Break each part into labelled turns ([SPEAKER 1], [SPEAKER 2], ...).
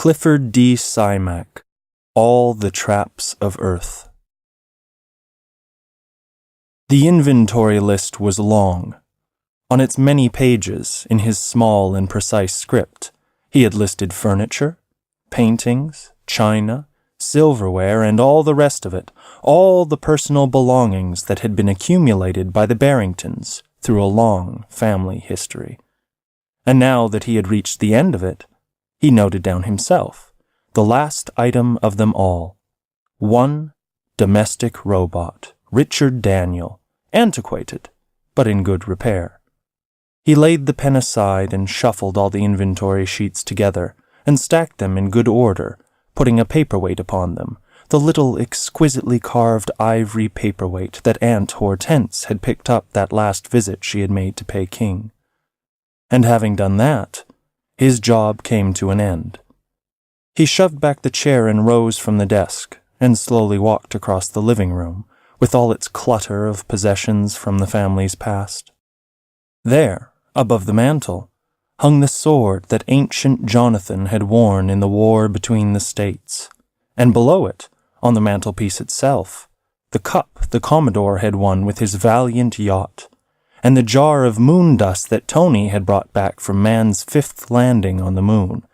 [SPEAKER 1] Clifford D. Simak, All the Traps of Earth. The inventory list was long. On its many pages, in his small and precise script, he had listed furniture, paintings, china, silverware, and all the rest of it, all the personal belongings that had been accumulated by the Barringtons through a long family history. And now that he had reached the end of it, he noted down himself the last item of them all. One domestic robot, Richard Daniel, antiquated, but in good repair. He laid the pen aside and shuffled all the inventory sheets together and stacked them in good order, putting a paperweight upon them, the little exquisitely carved ivory paperweight that Aunt Hortense had picked up that last visit she had made to pay King. And having done that, his job came to an end. He shoved back the chair and rose from the desk and slowly walked across the living room with all its clutter of possessions from the family's past. There, above the mantel, hung the sword that ancient Jonathan had worn in the war between the states, and below it, on the mantelpiece itself, the cup the Commodore had won with his valiant yacht, and the jar of moon dust that Tony had brought back from man's 5th landing on the moon,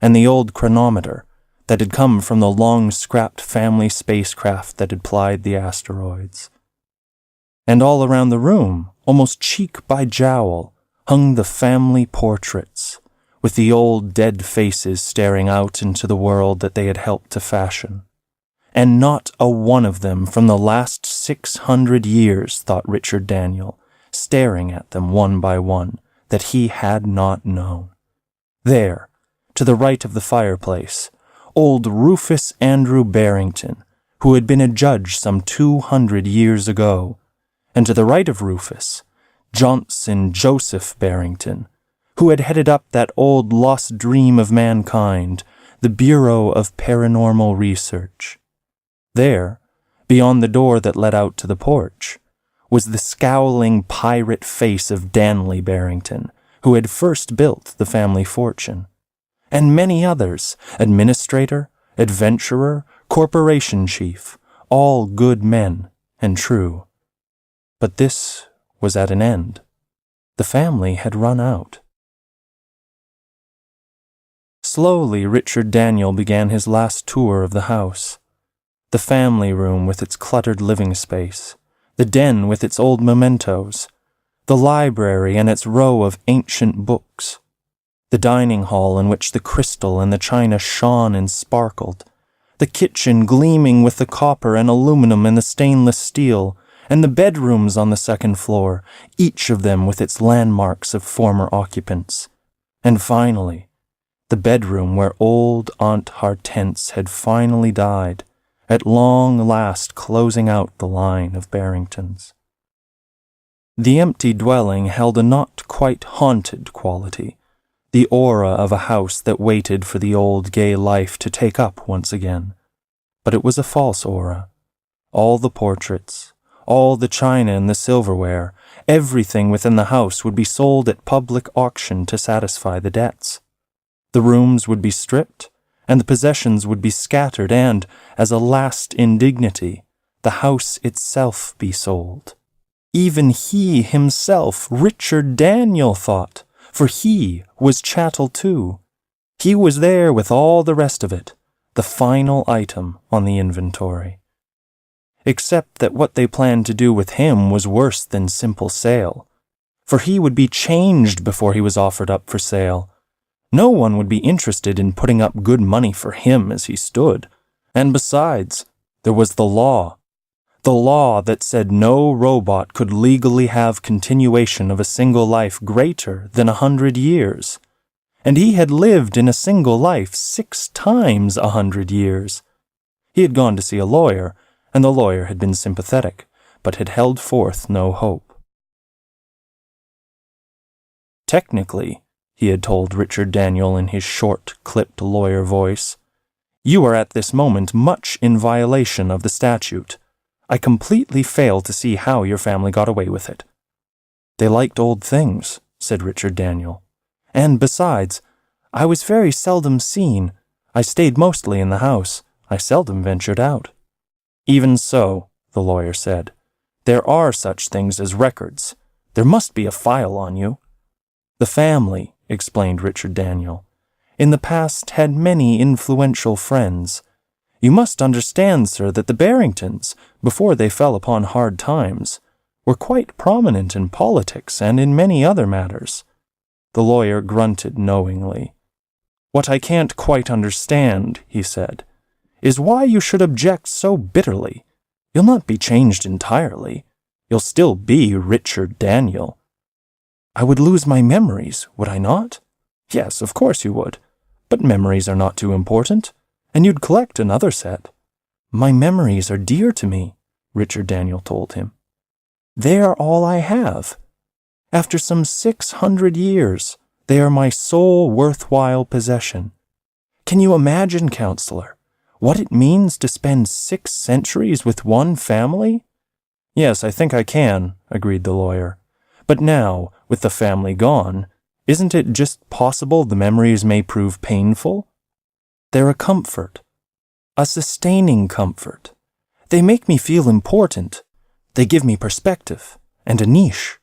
[SPEAKER 1] and the old chronometer that had come from the long-scrapped family spacecraft that had plied the asteroids. And all around the room, almost cheek by jowl, hung the family portraits, with the old dead faces staring out into the world that they had helped to fashion. And not a one of them from the last 600 years, thought Richard Daniel, staring at them one by one, that he had not known. There, to the right of the fireplace, old Rufus Andrew Barrington, who had been a judge some 200 years ago, and to the right of Rufus, Johnson Joseph Barrington, who had headed up that old lost dream of mankind, the Bureau of Paranormal Research. There, beyond the door that led out to the porch, was the scowling pirate face of Danley Barrington, who had first built the family fortune, and many others, administrator, adventurer, corporation chief, all good men and true. But this was at an end. The family had run out. Slowly, Richard Daniel began his last tour of the house. The family room with its cluttered living space, the den with its old mementos, the library and its row of ancient books, the dining hall in which the crystal and the china shone and sparkled, the kitchen gleaming with the copper and aluminum and the stainless steel, and the bedrooms on the second floor, each of them with its landmarks of former occupants. And finally, the bedroom where old Aunt Hortense had finally died, at long last closing out the line of Barringtons. The empty dwelling held a not quite haunted quality, the aura of a house that waited for the old gay life to take up once again. But it was a false aura. All the portraits, all the china and the silverware, everything within the house would be sold at public auction to satisfy the debts. The rooms would be stripped, and the possessions would be scattered, and, as a last indignity, the house itself be sold. Even he himself, Richard Daniel, thought, for he was chattel too. He was there with all the rest of it, the final item on the inventory. Except that what they planned to do with him was worse than simple sale, for he would be changed before he was offered up for sale. No one would be interested in putting up good money for him as he stood. And besides, there was the law that said no robot could legally have continuation of a single life greater than 100 years. And he had lived in a single life 6 times 100 years. He had gone to see a lawyer, and the lawyer had been sympathetic, but had held forth no hope. Technically, he had told Richard Daniel in his short, clipped lawyer voice, you are at this moment much in violation of the statute. I completely fail to see how your family got away with it. They liked old things, said Richard Daniel. And besides, I was very seldom seen. I stayed mostly in the house. I seldom ventured out." "Even so," the lawyer said, "there are such things as records. There must be a file on you." "The family," explained Richard Daniel, "in the past had many influential friends. You must understand, sir, that the Barringtons, before they fell upon hard times, were quite prominent in politics and in many other matters." The lawyer grunted knowingly. "What I can't quite understand," he said, "is why you should object so bitterly. You'll not be changed entirely. You'll still be Richard Daniel." "I would lose my memories, would I not?" "Yes, of course you would. But memories are not too important, and you'd collect another set." "My memories are dear to me," Richard Daniel told him. "They are all I have. After some 600 years, they are my sole worthwhile possession. Can you imagine, counselor, what it means to spend 6 centuries with one family?" "Yes, I think I can," agreed the lawyer. "But now, with the family gone, isn't it just possible the memories may prove painful?" "They're a comfort, a sustaining comfort. They make me feel important. They give me perspective and a niche.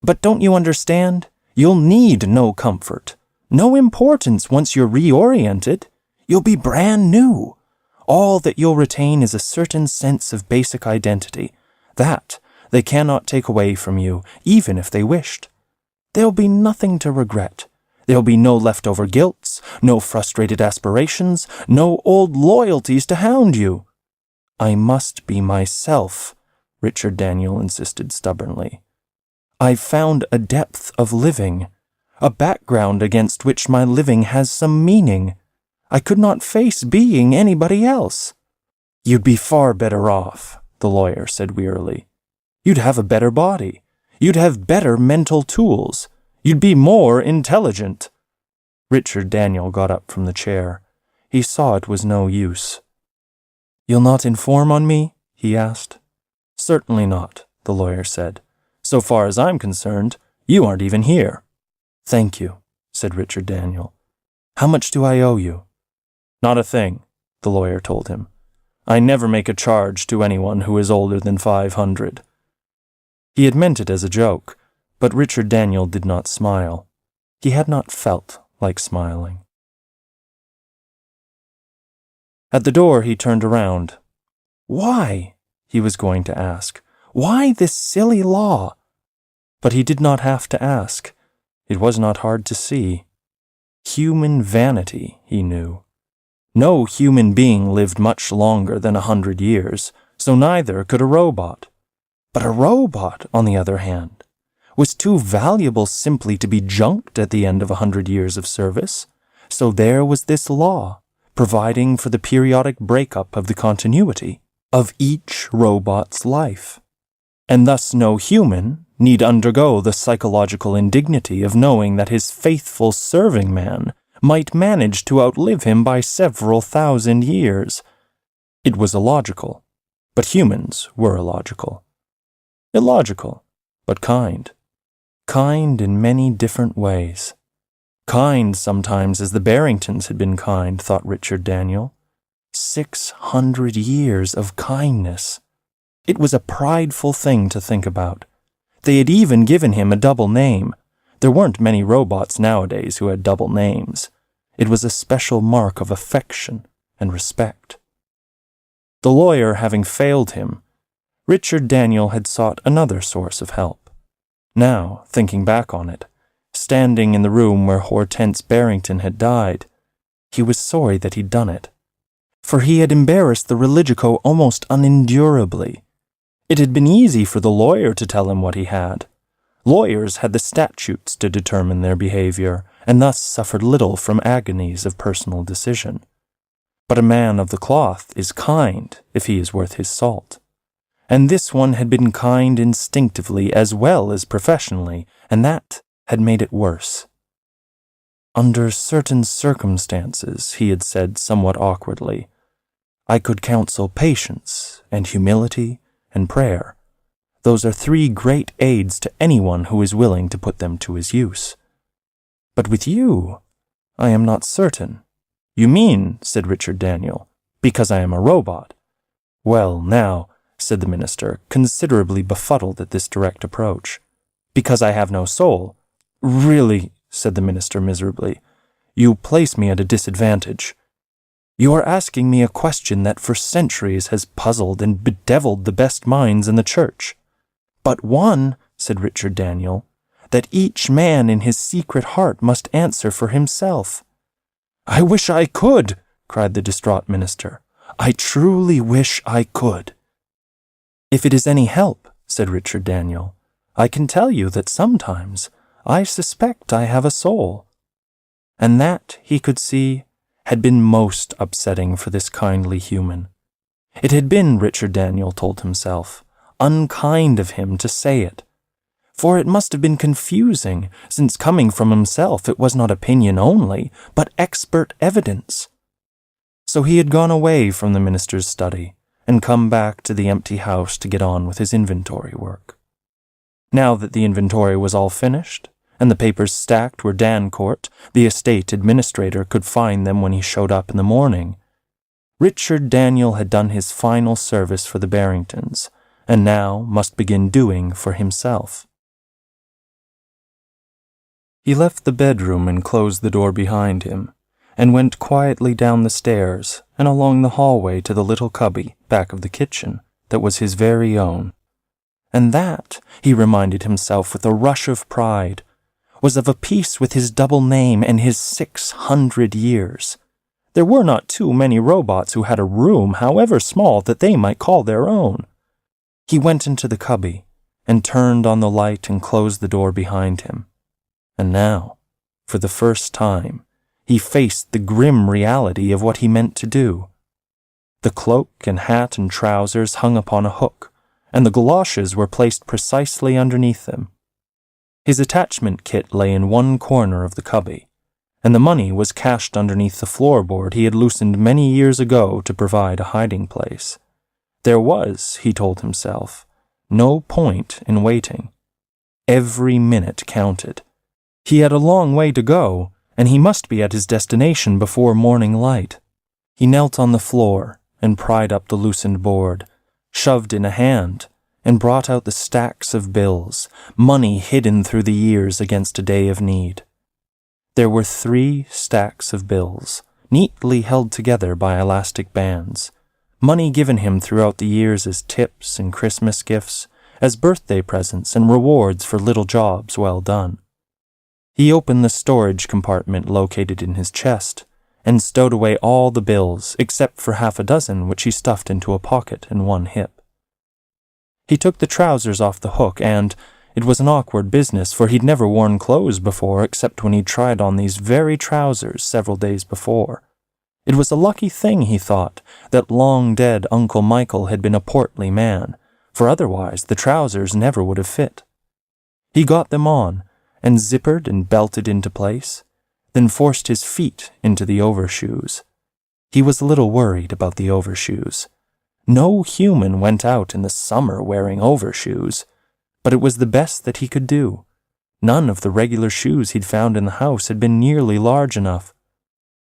[SPEAKER 1] But don't you understand? You'll need no comfort, no importance once you're reoriented. You'll be brand new. All that you'll retain is a certain sense of basic identity. That they cannot take away from you, even if they wished. There'll be nothing to regret. There'll be no leftover guilts, no frustrated aspirations, no old loyalties to hound you." "I must be myself," Richard Daniel insisted stubbornly. "I've found a depth of living, a background against which my living has some meaning. I could not face being anybody else." "You'd be far better off," the lawyer said wearily. "You'd have a better body. You'd have better mental tools. You'd be more intelligent." Richard Daniel got up from the chair. He saw it was no use. "You'll not inform on me?" he asked. "Certainly not," the lawyer said. "So far as I'm concerned, you aren't even here." "Thank you," said Richard Daniel. "How much do I owe you?" "Not a thing," the lawyer told him. "I never make a charge to anyone who is older than 500. He had meant it as a joke, but Richard Daniel did not smile. He had not felt like smiling. At the door he turned around. "Why?" he was going to ask. "Why this silly law?" But he did not have to ask. It was not hard to see. Human vanity, he knew. No human being lived much longer than 100 years, so neither could a robot. But a robot, on the other hand, was too valuable simply to be junked at the end of 100 years of service, so there was this law, providing for the periodic breakup of the continuity of each robot's life. And thus no human need undergo the psychological indignity of knowing that his faithful serving man might manage to outlive him by several thousand years. It was illogical, but humans were illogical. Illogical, but kind. Kind in many different ways. Kind sometimes as the Barringtons had been kind, thought Richard Daniel. 600 years of kindness. It was a prideful thing to think about. They had even given him a double name. There weren't many robots nowadays who had double names. It was a special mark of affection and respect. The lawyer having failed him, Richard Daniel had sought another source of help. Now, thinking back on it, standing in the room where Hortense Barrington had died, he was sorry that he'd done it. For he had embarrassed the religico almost unendurably. It had been easy for the lawyer to tell him what he had. Lawyers had the statutes to determine their behavior, and thus suffered little from agonies of personal decision. But a man of the cloth is kind if he is worth his salt. And this one had been kind instinctively as well as professionally, and that had made it worse. Under certain circumstances, he had said somewhat awkwardly, I could counsel patience and humility and prayer. Those are 3 great aids to anyone who is willing to put them to his use. But with you, I am not certain. "You mean," said Richard Daniel, "because I am a robot?" "Well, now," said the minister, considerably befuddled at this direct approach, "because I have no soul." "Really," said the minister miserably, "you place me at a disadvantage. You are asking me a question that for centuries has puzzled and bedeviled the best minds in the church. But one," said Richard Daniel, "that each man in his secret heart must answer for himself." "I wish I could," cried the distraught minister. "I truly wish I could." "If it is any help," said Richard Daniel, "I can tell you that sometimes I suspect I have a soul." And that, he could see, had been most upsetting for this kindly human. It had been, Richard Daniel told himself, unkind of him to say it, for it must have been confusing, since coming from himself it was not opinion only, but expert evidence. So he had gone away from the minister's study and come back to the empty house to get on with his inventory work. Now that the inventory was all finished, and the papers stacked where Dancourt, the estate administrator, could find them when he showed up in the morning, Richard Daniel had done his final service for the Barringtons, and now must begin doing for himself. He left the bedroom and closed the door behind him, and went quietly down the stairs and along the hallway to the little cubby back of the kitchen that was his very own. And that, he reminded himself with a rush of pride, was of a piece with his double name and his 600 years. There were not too many robots who had a room, however small, that they might call their own. He went into the cubby and turned on the light and closed the door behind him. And now, for the first time, he faced the grim reality of what he meant to do. The cloak and hat and trousers hung upon a hook, and the galoshes were placed precisely underneath them. His attachment kit lay in one corner of the cubby, and the money was cached underneath the floorboard he had loosened many years ago to provide a hiding place. There was, he told himself, no point in waiting. Every minute counted. He had a long way to go, and he must be at his destination before morning light. He knelt on the floor and pried up the loosened board, shoved in a hand, and brought out the stacks of bills, money hidden through the years against a day of need. There were 3 stacks of bills, neatly held together by elastic bands, money given him throughout the years as tips and Christmas gifts, as birthday presents and rewards for little jobs well done. He opened the storage compartment located in his chest, and stowed away all the bills except for half a dozen which he stuffed into a pocket in one hip. He took the trousers off the hook and, it was an awkward business for he'd never worn clothes before except when he'd tried on these very trousers several days before. It was a lucky thing, he thought, that long-dead Uncle Michael had been a portly man, for otherwise the trousers never would have fit. He got them on, and zippered and belted into place, then forced his feet into the overshoes. He was a little worried about the overshoes. No human went out in the summer wearing overshoes, but it was the best that he could do. None of the regular shoes he'd found in the house had been nearly large enough.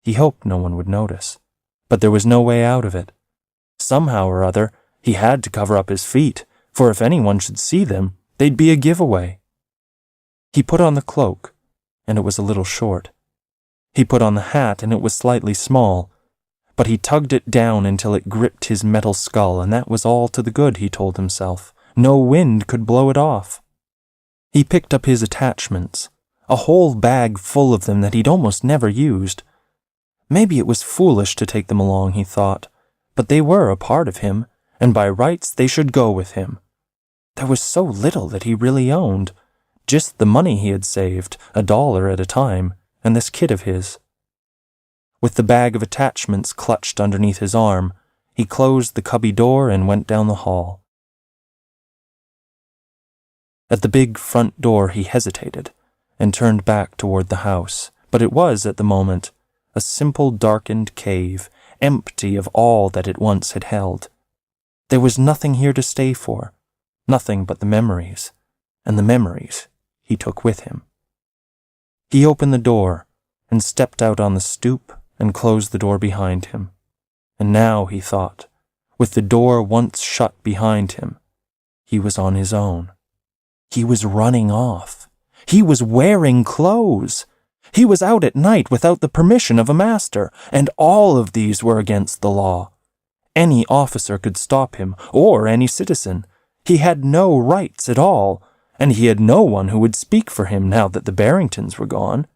[SPEAKER 1] He hoped no one would notice, but there was no way out of it. Somehow or other, he had to cover up his feet, for if anyone should see them, they'd be a giveaway. He put on the cloak, and it was a little short. He put on the hat, and it was slightly small, but he tugged it down until it gripped his metal skull, and that was all to the good, he told himself. No wind could blow it off. He picked up his attachments, a whole bag full of them that he'd almost never used. Maybe it was foolish to take them along, he thought, but they were a part of him, and by rights they should go with him. There was so little that he really owned. Just the money he had saved, $1 at a time, and this kit of his. With the bag of attachments clutched underneath his arm, he closed the cubby door and went down the hall. At the big front door he hesitated, and turned back toward the house, but it was, at the moment, a simple darkened cave, empty of all that it once had held. There was nothing here to stay for, nothing but the memories, and the memories he took with him. He opened the door and stepped out on the stoop and closed the door behind him. And now, he thought, with the door once shut behind him, he was on his own. He was running off. He was wearing clothes. He was out at night without the permission of a master, and all of these were against the law. Any officer could stop him, or any citizen. He had no rights at all, and he had no one who would speak for him now that the Barringtons were gone.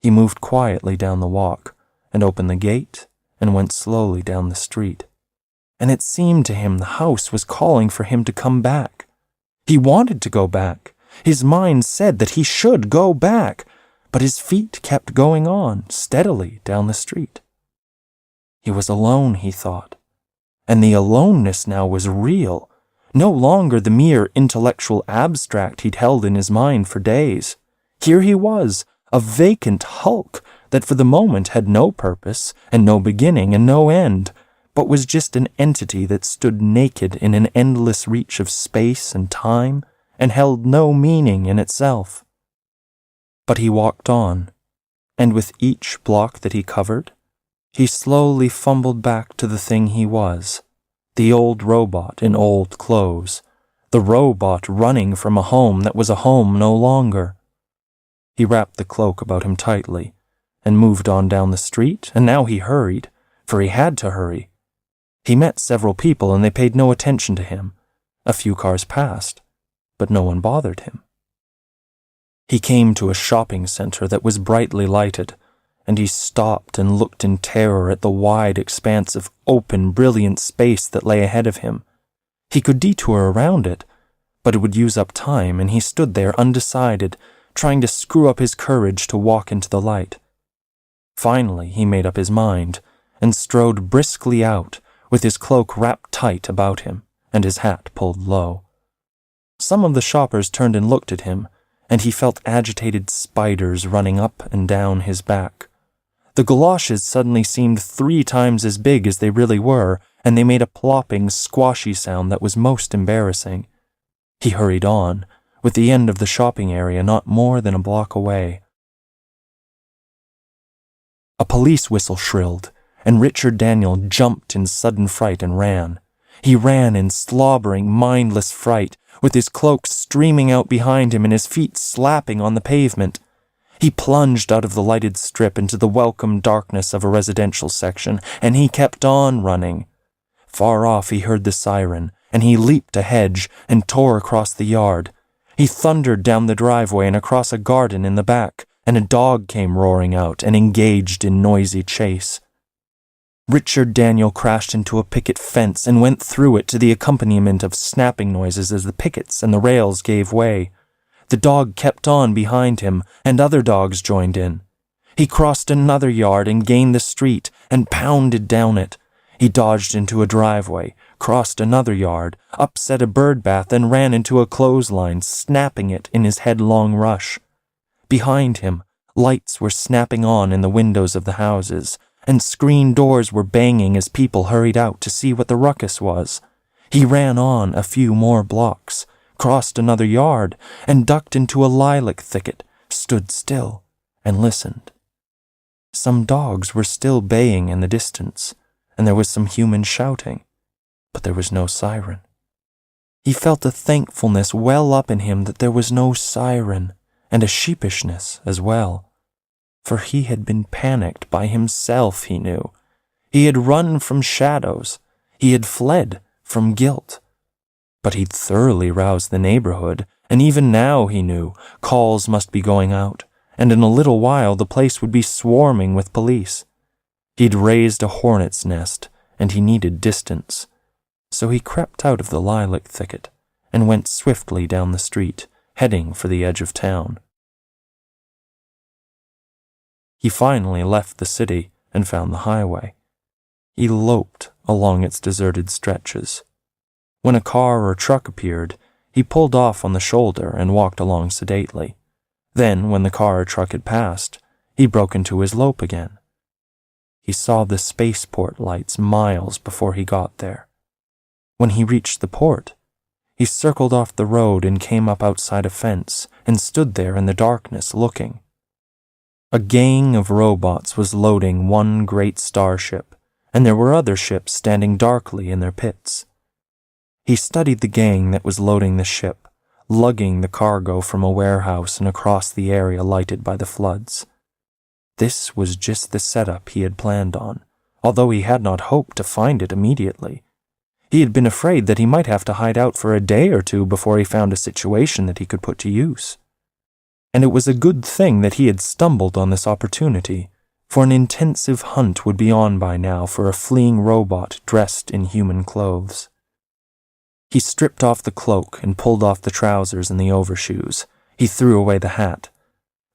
[SPEAKER 1] He moved quietly down the walk, and opened the gate, and went slowly down the street. And it seemed to him the house was calling for him to come back. He wanted to go back. His mind said that he should go back, but his feet kept going on steadily down the street. He was alone, he thought, and the aloneness now was real, no longer the mere intellectual abstract he'd held in his mind for days. Here he was, a vacant hulk that for the moment had no purpose and no beginning and no end, but was just an entity that stood naked in an endless reach of space and time and held no meaning in itself. But he walked on, and with each block that he covered, he slowly fumbled back to the thing he was, the old robot in old clothes, the robot running from a home that was a home no longer. He wrapped the cloak about him tightly, and moved on down the street, and now he hurried, for he had to hurry. He met several people, and they paid no attention to him. A few cars passed, but no one bothered him. He came to a shopping center that was brightly lighted, and he stopped and looked in terror at the wide expanse of open, brilliant space that lay ahead of him. He could detour around it, but it would use up time, and he stood there undecided, trying to screw up his courage to walk into the light. Finally, he made up his mind, and strode briskly out, with his cloak wrapped tight about him, and his hat pulled low. Some of the shoppers turned and looked at him, and he felt agitated spiders running up and down his back. The galoshes suddenly seemed 3 times as big as they really were, and they made a plopping, squashy sound that was most embarrassing. He hurried on, with the end of the shopping area not more than a block away. A police whistle shrilled, and Richard Daniel jumped in sudden fright and ran. He ran in slobbering, mindless fright, with his cloak streaming out behind him and his feet slapping on the pavement. He plunged out of the lighted strip into the welcome darkness of a residential section, and he kept on running. Far off he heard the siren, and he leaped a hedge and tore across the yard. He thundered down the driveway and across a garden in the back, and a dog came roaring out and engaged in noisy chase. Richard Daniel crashed into a picket fence and went through it to the accompaniment of snapping noises as the pickets and the rails gave way. The dog kept on behind him, and other dogs joined in. He crossed another yard and gained the street and pounded down it. He dodged into a driveway, crossed another yard, upset a bird bath, and ran into a clothesline, snapping it in his headlong rush. Behind him, lights were snapping on in the windows of the houses, and screen doors were banging as people hurried out to see what the ruckus was. He ran on a few more blocks, crossed another yard, and ducked into a lilac thicket, stood still, and listened. Some dogs were still baying in the distance, and there was some human shouting, but there was no siren. He felt a thankfulness well up in him that there was no siren, and a sheepishness as well. For he had been panicked by himself, he knew. He had run from shadows. He had fled from guilt. But he'd thoroughly roused the neighborhood, and even now, he knew, calls must be going out, and in a little while the place would be swarming with police. He'd raised a hornet's nest, and he needed distance. So he crept out of the lilac thicket and went swiftly down the street, heading for the edge of town. He finally left the city and found the highway. He loped along its deserted stretches. When a car or truck appeared, he pulled off on the shoulder and walked along sedately. Then, when the car or truck had passed, he broke into his lope again. He saw the spaceport lights miles before he got there. When he reached the port, he circled off the road and came up outside a fence and stood there in the darkness looking. A gang of robots was loading one great starship, and there were other ships standing darkly in their pits. He studied the gang that was loading the ship, lugging the cargo from a warehouse and across the area lighted by the floods. This was just the setup he had planned on, although he had not hoped to find it immediately. He had been afraid that he might have to hide out for a day or two before he found a situation that he could put to use. And it was a good thing that he had stumbled on this opportunity, for an intensive hunt would be on by now for a fleeing robot dressed in human clothes. He stripped off the cloak and pulled off the trousers and the overshoes. He threw away the hat.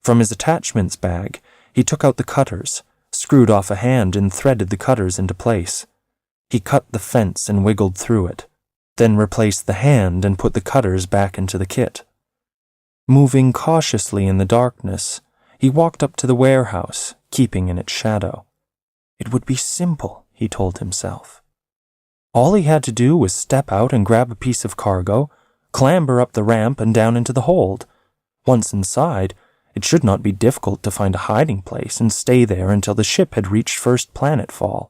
[SPEAKER 1] From his attachments bag, he took out the cutters, screwed off a hand and threaded the cutters into place. He cut the fence and wiggled through it, then replaced the hand and put the cutters back into the kit. Moving cautiously in the darkness, he walked up to the warehouse, keeping in its shadow. It would be simple, he told himself. All he had to do was step out and grab a piece of cargo, clamber up the ramp and down into the hold. Once inside, it should not be difficult to find a hiding place and stay there until the ship had reached first planetfall.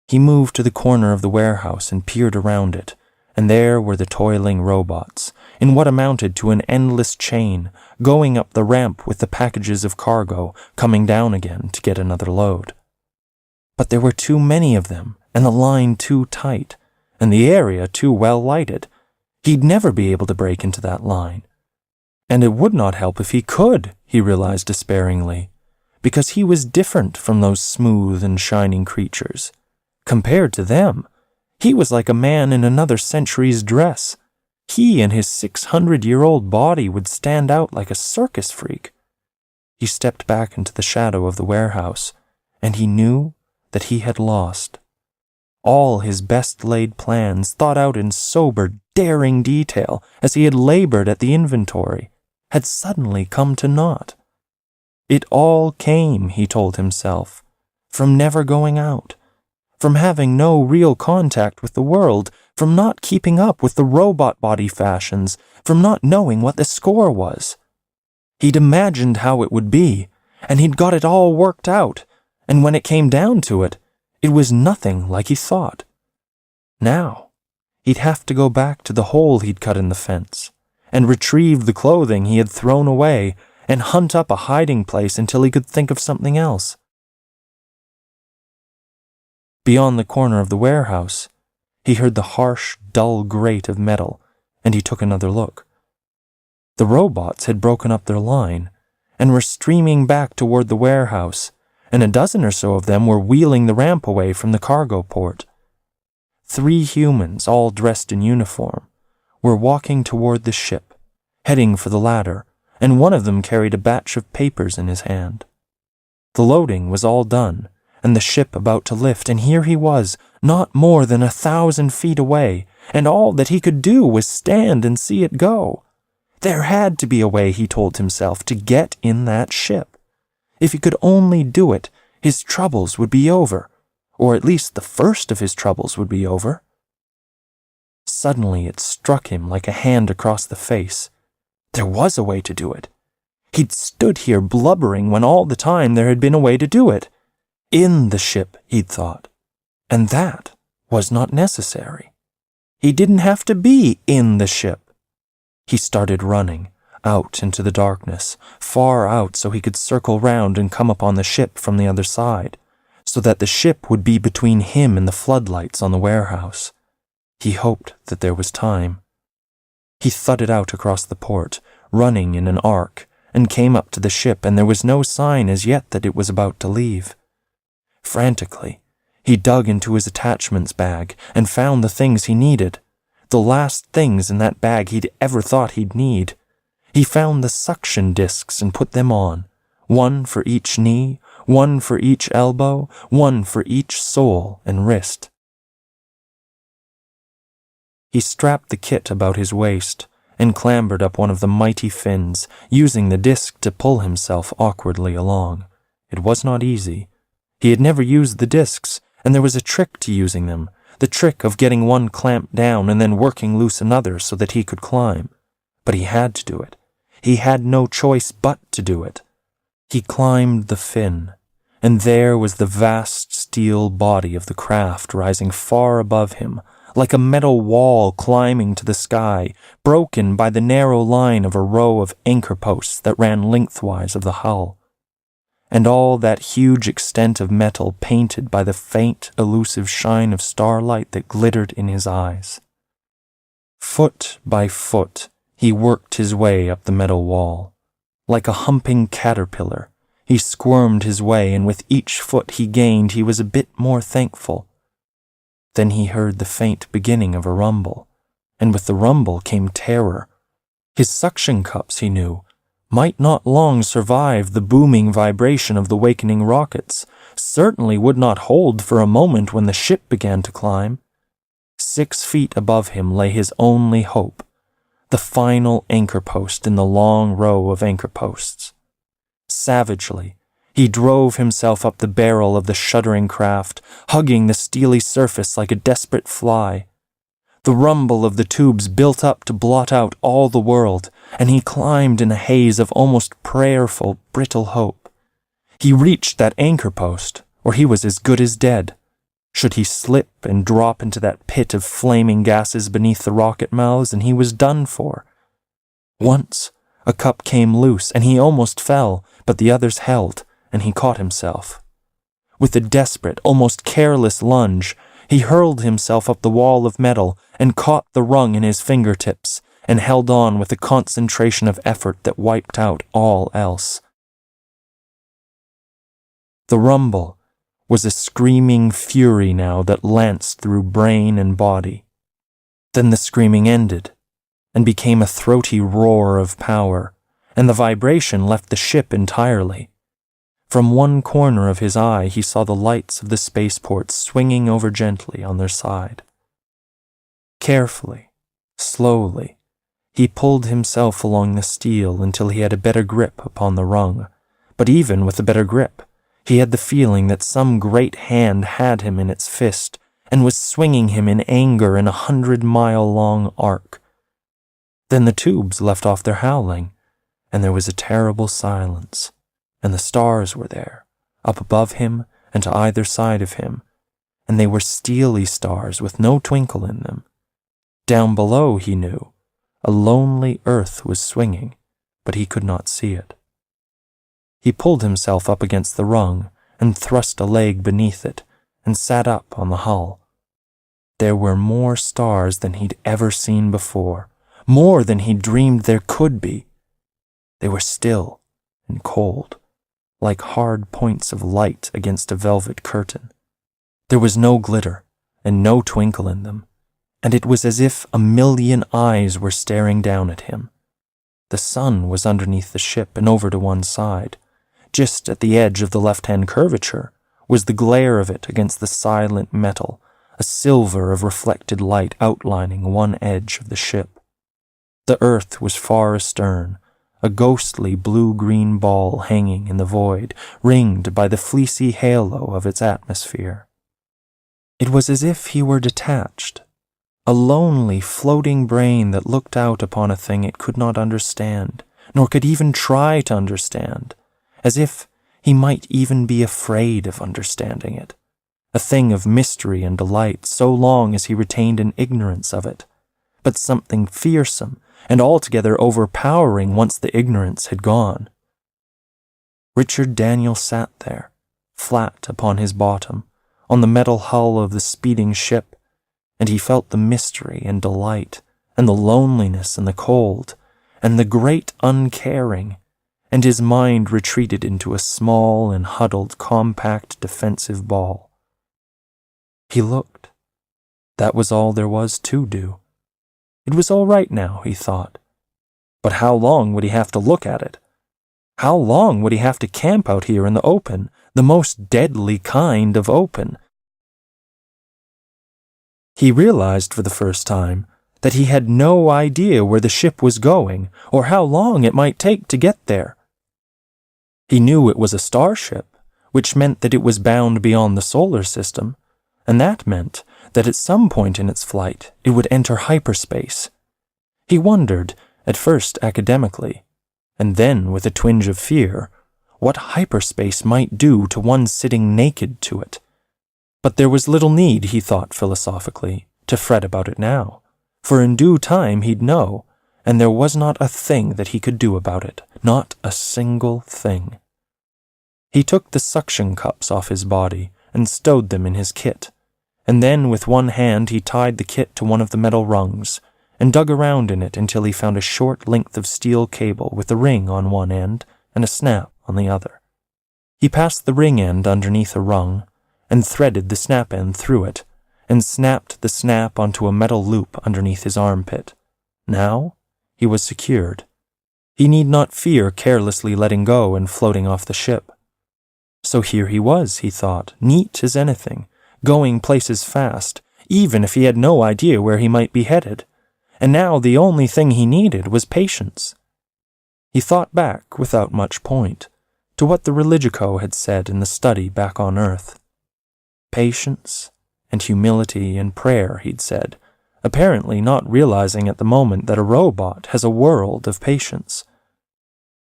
[SPEAKER 1] He moved to the corner of the warehouse and peered around it, and there were the toiling robots, in what amounted to an endless chain, going up the ramp with the packages of cargo, coming down again to get another load. But there were too many of them, and the line too tight, and the area too well lighted. He'd never be able to break into that line. And it would not help if he could, he realized despairingly, because he was different from those smooth and shining creatures. Compared to them, he was like a man in another century's dress. He and his 600-year-old body would stand out like a circus freak. He stepped back into the shadow of the warehouse, and he knew that he had lost. All his best-laid plans, thought out in sober, daring detail as he had labored at the inventory, had suddenly come to naught. It all came, he told himself, from never going out, from having no real contact with the world, from not keeping up with the robot body fashions, from not knowing what the score was. He'd imagined how it would be, and he'd got it all worked out, and when it came down to it, it was nothing like he thought. Now, he'd have to go back to the hole he'd cut in the fence, and retrieve the clothing he had thrown away, and hunt up a hiding place until he could think of something else. Beyond the corner of the warehouse, he heard the harsh, dull grate of metal, and he took another look. The robots had broken up their line, and were streaming back toward the warehouse, and a dozen or so of them were wheeling the ramp away from the cargo port. 3 humans, all dressed in uniform, were walking toward the ship, heading for the ladder, and one of them carried a batch of papers in his hand. The loading was all done, and the ship about to lift, and here he was, not more than 1,000 feet away, and all that he could do was stand and see it go. There had to be a way, he told himself, to get in that ship. If he could only do it, his troubles would be over, or at least the first of his troubles would be over. Suddenly it struck him like a hand across the face. There was a way to do it. He'd stood here blubbering when all the time there had been a way to do it. In the ship, he'd thought, and that was not necessary. He didn't have to be in the ship. He started running, out into the darkness, far out so he could circle round and come upon the ship from the other side, so that the ship would be between him and the floodlights on the warehouse. He hoped that there was time. He thudded out across the port, running in an arc, and came up to the ship, and there was no sign as yet that it was about to leave. Frantically, he dug into his attachments bag and found the things he needed, the last things in that bag he'd ever thought he'd need. He found the suction discs and put them on, one for each knee, one for each elbow, one for each sole and wrist. He strapped the kit about his waist and clambered up one of the mighty fins, using the disc to pull himself awkwardly along. It was not easy. He had never used the discs, and there was a trick to using them, the trick of getting one clamped down and then working loose another so that he could climb. But he had to do it. He had no choice but to do it. He climbed the fin, and there was the vast steel body of the craft rising far above him, like a metal wall climbing to the sky, broken by the narrow line of a row of anchor posts that ran lengthwise of the hull, and all that huge extent of metal painted by the faint, elusive shine of starlight that glittered in his eyes. Foot by foot, he worked his way up the metal wall. Like a humping caterpillar, he squirmed his way, and with each foot he gained, he was a bit more thankful. Then he heard the faint beginning of a rumble, and with the rumble came terror. His suction cups, he knew, might not long survive the booming vibration of the wakening rockets, certainly would not hold for a moment when the ship began to climb. 6 feet above him lay his only hope, the final anchor post in the long row of anchor posts. Savagely, he drove himself up the barrel of the shuddering craft, hugging the steely surface like a desperate fly. The rumble of the tubes built up to blot out all the world, and he climbed in a haze of almost prayerful, brittle hope. He reached that anchor post, or he was as good as dead. Should he slip and drop into that pit of flaming gases beneath the rocket mouths, and he was done for. Once, a cup came loose, and he almost fell, but the others held, and he caught himself. With a desperate, almost careless lunge, he hurled himself up the wall of metal and caught the rung in his fingertips, and held on with a concentration of effort that wiped out all else. The rumble was a screaming fury now that lanced through brain and body. Then the screaming ended, and became a throaty roar of power, and the vibration left the ship entirely. From one corner of his eye he saw the lights of the spaceports swinging over gently on their side. Carefully, slowly, he pulled himself along the steel until he had a better grip upon the rung, but even with a better grip, he had the feeling that some great hand had him in its fist and was swinging him in anger in a 100-mile-long arc. Then the tubes left off their howling, and there was a terrible silence, and the stars were there, up above him and to either side of him, and they were steely stars with no twinkle in them. Down below, he knew, a lonely earth was swinging, but he could not see it. He pulled himself up against the rung and thrust a leg beneath it and sat up on the hull. There were more stars than he'd ever seen before, more than he'd dreamed there could be. They were still and cold, like hard points of light against a velvet curtain. There was no glitter and no twinkle in them, and it was as if a million eyes were staring down at him. The sun was underneath the ship and over to one side. Just at the edge of the left-hand curvature was the glare of it against the silent metal, a silver of reflected light outlining one edge of the ship. The earth was far astern, a ghostly blue-green ball hanging in the void, ringed by the fleecy halo of its atmosphere. It was as if he were detached, a lonely, floating brain that looked out upon a thing it could not understand, nor could even try to understand, as if he might even be afraid of understanding it, a thing of mystery and delight so long as he retained an ignorance of it, but something fearsome and altogether overpowering once the ignorance had gone. Richard Daniel sat there, flat upon his bottom, on the metal hull of the speeding ship, and he felt the mystery and delight, and the loneliness and the cold, and the great uncaring, and his mind retreated into a small and huddled, compact, defensive ball. He looked. That was all there was to do. It was all right now, he thought. But how long would he have to look at it? How long would he have to camp out here in the open, the most deadly kind of open? He realized for the first time that he had no idea where the ship was going or how long it might take to get there. He knew it was a starship, which meant that it was bound beyond the solar system, and that meant that at some point in its flight it would enter hyperspace. He wondered, at first academically, and then with a twinge of fear, what hyperspace might do to one sitting naked to it. But there was little need, he thought philosophically, to fret about it now, for in due time he'd know, and there was not a thing that he could do about it, not a single thing. He took the suction cups off his body and stowed them in his kit, and then with one hand he tied the kit to one of the metal rungs, and dug around in it until he found a short length of steel cable with a ring on one end and a snap on the other. He passed the ring end underneath a rung, and threaded the snap end through it, and snapped the snap onto a metal loop underneath his armpit. Now he was secured. He need not fear carelessly letting go and floating off the ship. So here he was, he thought, neat as anything, going places fast, even if he had no idea where he might be headed. And now the only thing he needed was patience. He thought back, without much point, to what the religico had said in the study back on Earth. Patience and humility and prayer, he'd said, apparently not realizing at the moment that a robot has a world of patience.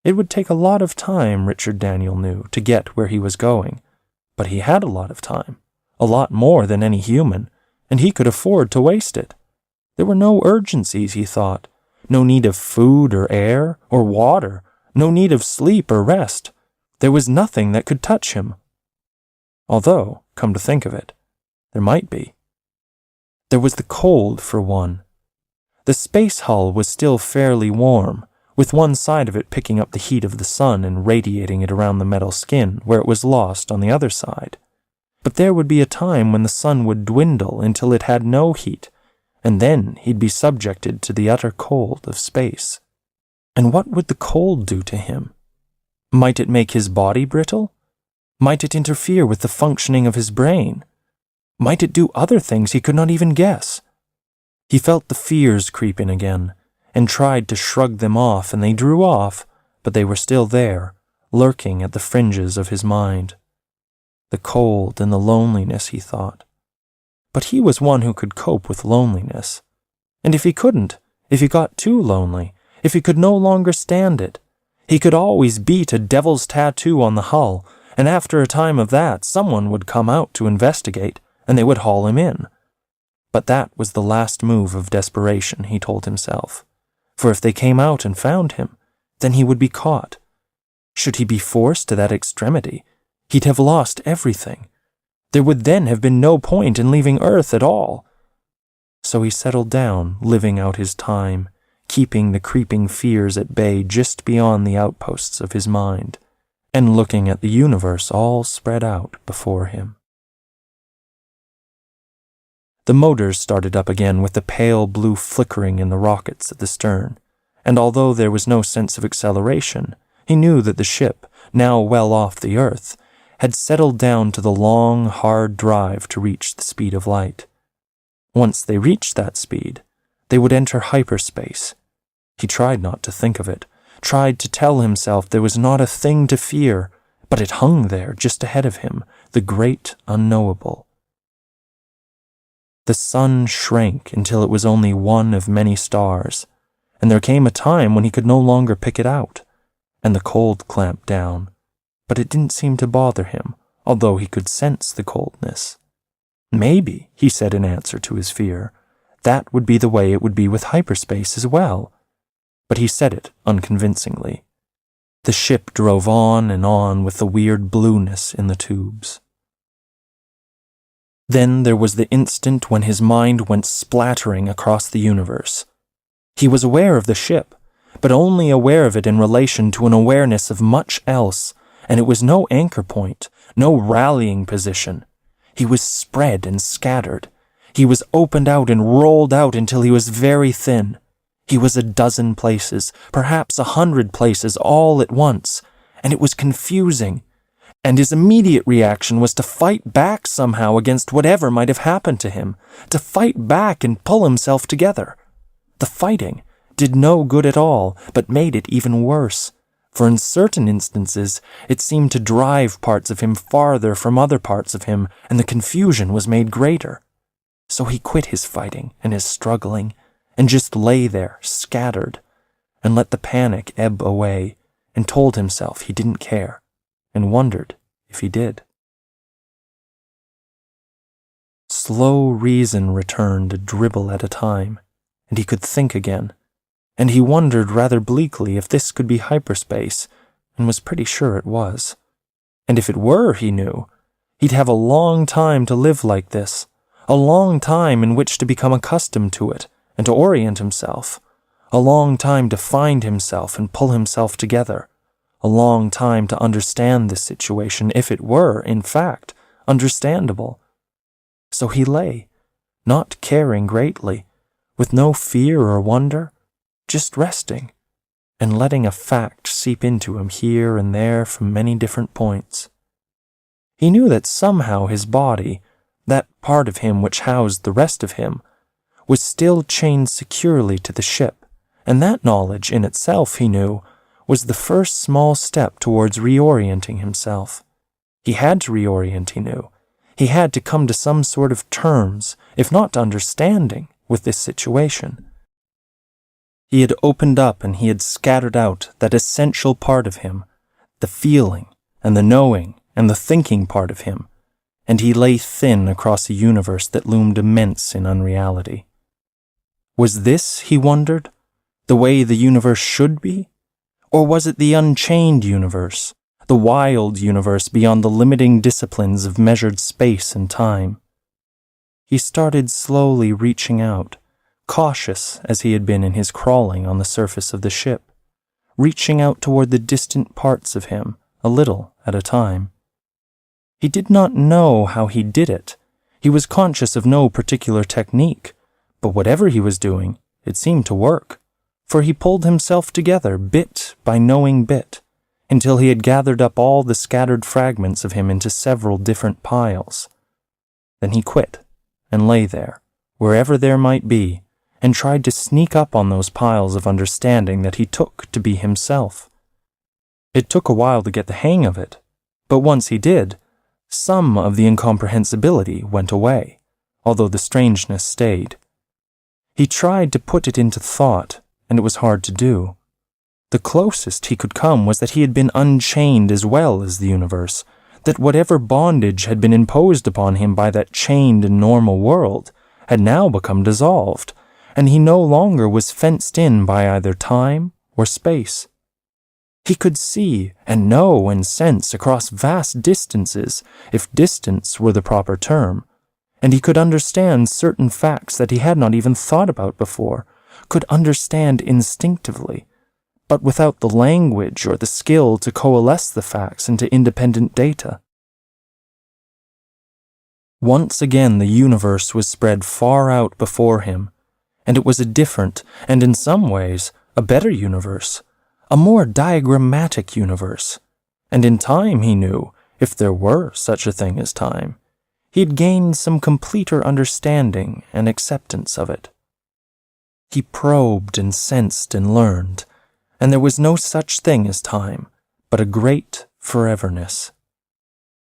[SPEAKER 1] It would take a lot of time, Richard Daniel knew, to get where he was going, but he had a lot of time, a lot more than any human, and he could afford to waste it. There were no urgencies, he thought, no need of food or air or water, no need of sleep or rest. There was nothing that could touch him. Although, come to think of it, there might be. There was the cold, for one. The space hull was still fairly warm, with one side of it picking up the heat of the sun and radiating it around the metal skin where it was lost on the other side. But there would be a time when the sun would dwindle until it had no heat, and then he'd be subjected to the utter cold of space. And what would the cold do to him? Might it make his body brittle? Might it interfere with the functioning of his brain? Might it do other things he could not even guess? He felt the fears creep in again, and tried to shrug them off, and they drew off, but they were still there, lurking at the fringes of his mind. The cold and the loneliness, he thought. But he was one who could cope with loneliness. And if he couldn't, if he got too lonely, if he could no longer stand it, he could always beat a devil's tattoo on the hull, and after a time of that, someone would come out to investigate, and they would haul him in. But that was the last move of desperation, he told himself. For if they came out and found him, then he would be caught. Should he be forced to that extremity, he'd have lost everything. There would then have been no point in leaving Earth at all. So he settled down, living out his time, keeping the creeping fears at bay just beyond the outposts of his mind, and looking at the universe all spread out before him. The motors started up again with the pale blue flickering in the rockets at the stern, and although there was no sense of acceleration, he knew that the ship, now well off the Earth, had settled down to the long, hard drive to reach the speed of light. Once they reached that speed, they would enter hyperspace. He tried not to think of it, tried to tell himself there was not a thing to fear, but it hung there just ahead of him, the great unknowable. The sun shrank until it was only one of many stars, and there came a time when he could no longer pick it out, and the cold clamped down, but it didn't seem to bother him, although he could sense the coldness. Maybe, he said in answer to his fear, that would be the way it would be with hyperspace as well. But he said it unconvincingly. The ship drove on and on with the weird blueness in the tubes. Then there was the instant when his mind went splattering across the universe. He was aware of the ship, but only aware of it in relation to an awareness of much else, and it was no anchor point, no rallying position. He was spread and scattered. He was opened out and rolled out until he was very thin. He was 12 places, perhaps 100 places all at once, and it was confusing. And his immediate reaction was to fight back somehow against whatever might have happened to him, to fight back and pull himself together. The fighting did no good at all, but made it even worse, for in certain instances it seemed to drive parts of him farther from other parts of him, and the confusion was made greater. So he quit his fighting and his struggling, and just lay there, scattered, and let the panic ebb away, and told himself he didn't care. and wondered if he did. Slow reason returned a dribble at a time, and he could think again, and he wondered rather bleakly if this could be hyperspace, and was pretty sure it was. And if it were, he knew, he'd have a long time to live like this, a long time in which to become accustomed to it and to orient himself, a long time to find himself and pull himself together, a long time to understand this situation if it were, in fact, understandable. So he lay, not caring greatly, with no fear or wonder, just resting, and letting a fact seep into him here and there from many different points. He knew that somehow his body, that part of him which housed the rest of him, was still chained securely to the ship, and that knowledge in itself, he knew, was the first small step towards reorienting himself. He had to reorient, he knew. He had to come to some sort of terms, if not to understanding, with this situation. He had opened up and he had scattered out that essential part of him, the feeling and the knowing and the thinking part of him, and he lay thin across a universe that loomed immense in unreality. Was this, he wondered, the way the universe should be? Or was it the unchained universe, the wild universe beyond the limiting disciplines of measured space and time? He started slowly reaching out, cautious as he had been in his crawling on the surface of the ship, reaching out toward the distant parts of him, a little at a time. He did not know how he did it. He was conscious of no particular technique, but whatever he was doing, it seemed to work, for he pulled himself together bit by knowing bit, until he had gathered up all the scattered fragments of him into several different piles. Then he quit, and lay there, wherever there might be, and tried to sneak up on those piles of understanding that he took to be himself. It took a while to get the hang of it, but once he did, some of the incomprehensibility went away, although the strangeness stayed. He tried to put it into thought, and it was hard to do. The closest he could come was that he had been unchained as well as the universe, that whatever bondage had been imposed upon him by that chained and normal world had now become dissolved, and he no longer was fenced in by either time or space. He could see and know and sense across vast distances, if distance were the proper term, and he could understand certain facts that he had not even thought about before, could understand instinctively, but without the language or the skill to coalesce the facts into independent data. Once again the universe was spread far out before him, and it was a different, and in some ways, a better universe, a more diagrammatic universe, and in time, he knew, if there were such a thing as time, he'd gained some completer understanding and acceptance of it. He probed and sensed and learned, and there was no such thing as time, but a great foreverness.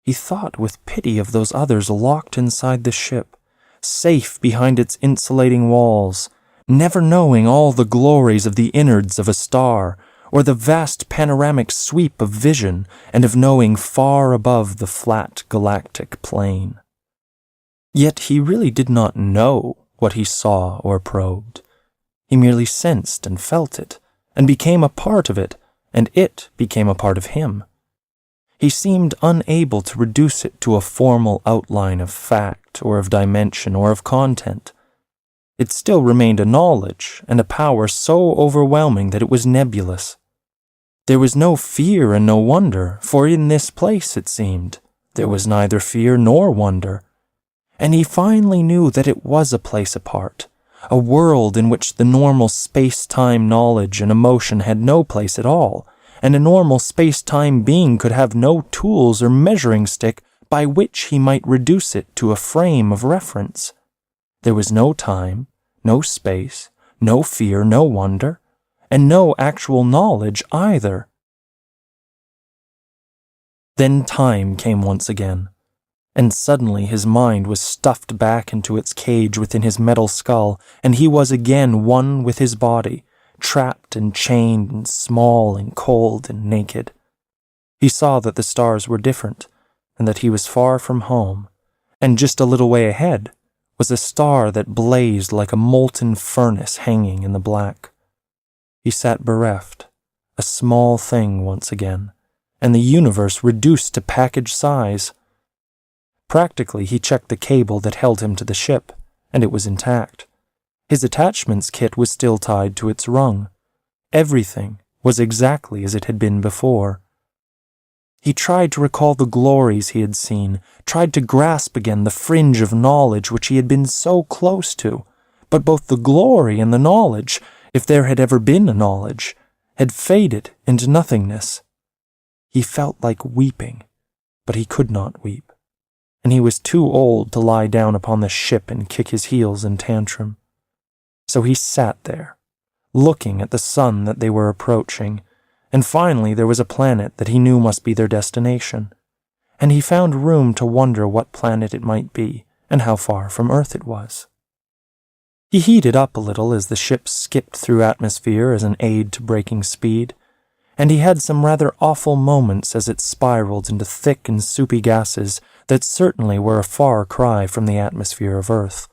[SPEAKER 1] He thought with pity of those others locked inside the ship, safe behind its insulating walls, never knowing all the glories of the innards of a star, or the vast panoramic sweep of vision and of knowing far above the flat galactic plane. Yet he really did not know what he saw or probed. He merely sensed and felt it, and became a part of it, and it became a part of him. He seemed unable to reduce it to a formal outline of fact or of dimension or of content. It still remained a knowledge and a power so overwhelming that it was nebulous. There was no fear and no wonder, for in this place, it seemed, there was neither fear nor wonder. And he finally knew that it was a place apart, a world in which the normal space-time knowledge and emotion had no place at all, and a normal space-time being could have no tools or measuring stick by which he might reduce it to a frame of reference. There was no time, no space, no fear, no wonder, and no actual knowledge either. Then time came once again, and suddenly his mind was stuffed back into its cage within his metal skull, and he was again one with his body, trapped and chained and small and cold and naked. He saw that the stars were different, and that he was far from home, and just a little way ahead was a star that blazed like a molten furnace hanging in the black. He sat bereft, a small thing once again, and the universe reduced to package size. Practically, he checked the cable that held him to the ship, and it was intact. His attachments kit was still tied to its rung. Everything was exactly as it had been before. He tried to recall the glories he had seen, tried to grasp again the fringe of knowledge which he had been so close to, but both the glory and the knowledge, if there had ever been a knowledge, had faded into nothingness. He felt like weeping, but he could not weep, and he was too old to lie down upon the ship and kick his heels in tantrum. So he sat there, looking at the sun that they were approaching, and finally there was a planet that he knew must be their destination, and he found room to wonder what planet it might be and how far from Earth it was. He heated up a little as the ship skipped through atmosphere as an aid to breaking speed, and he had some rather awful moments as it spiraled into thick and soupy gases that certainly were a far cry from the atmosphere of Earth.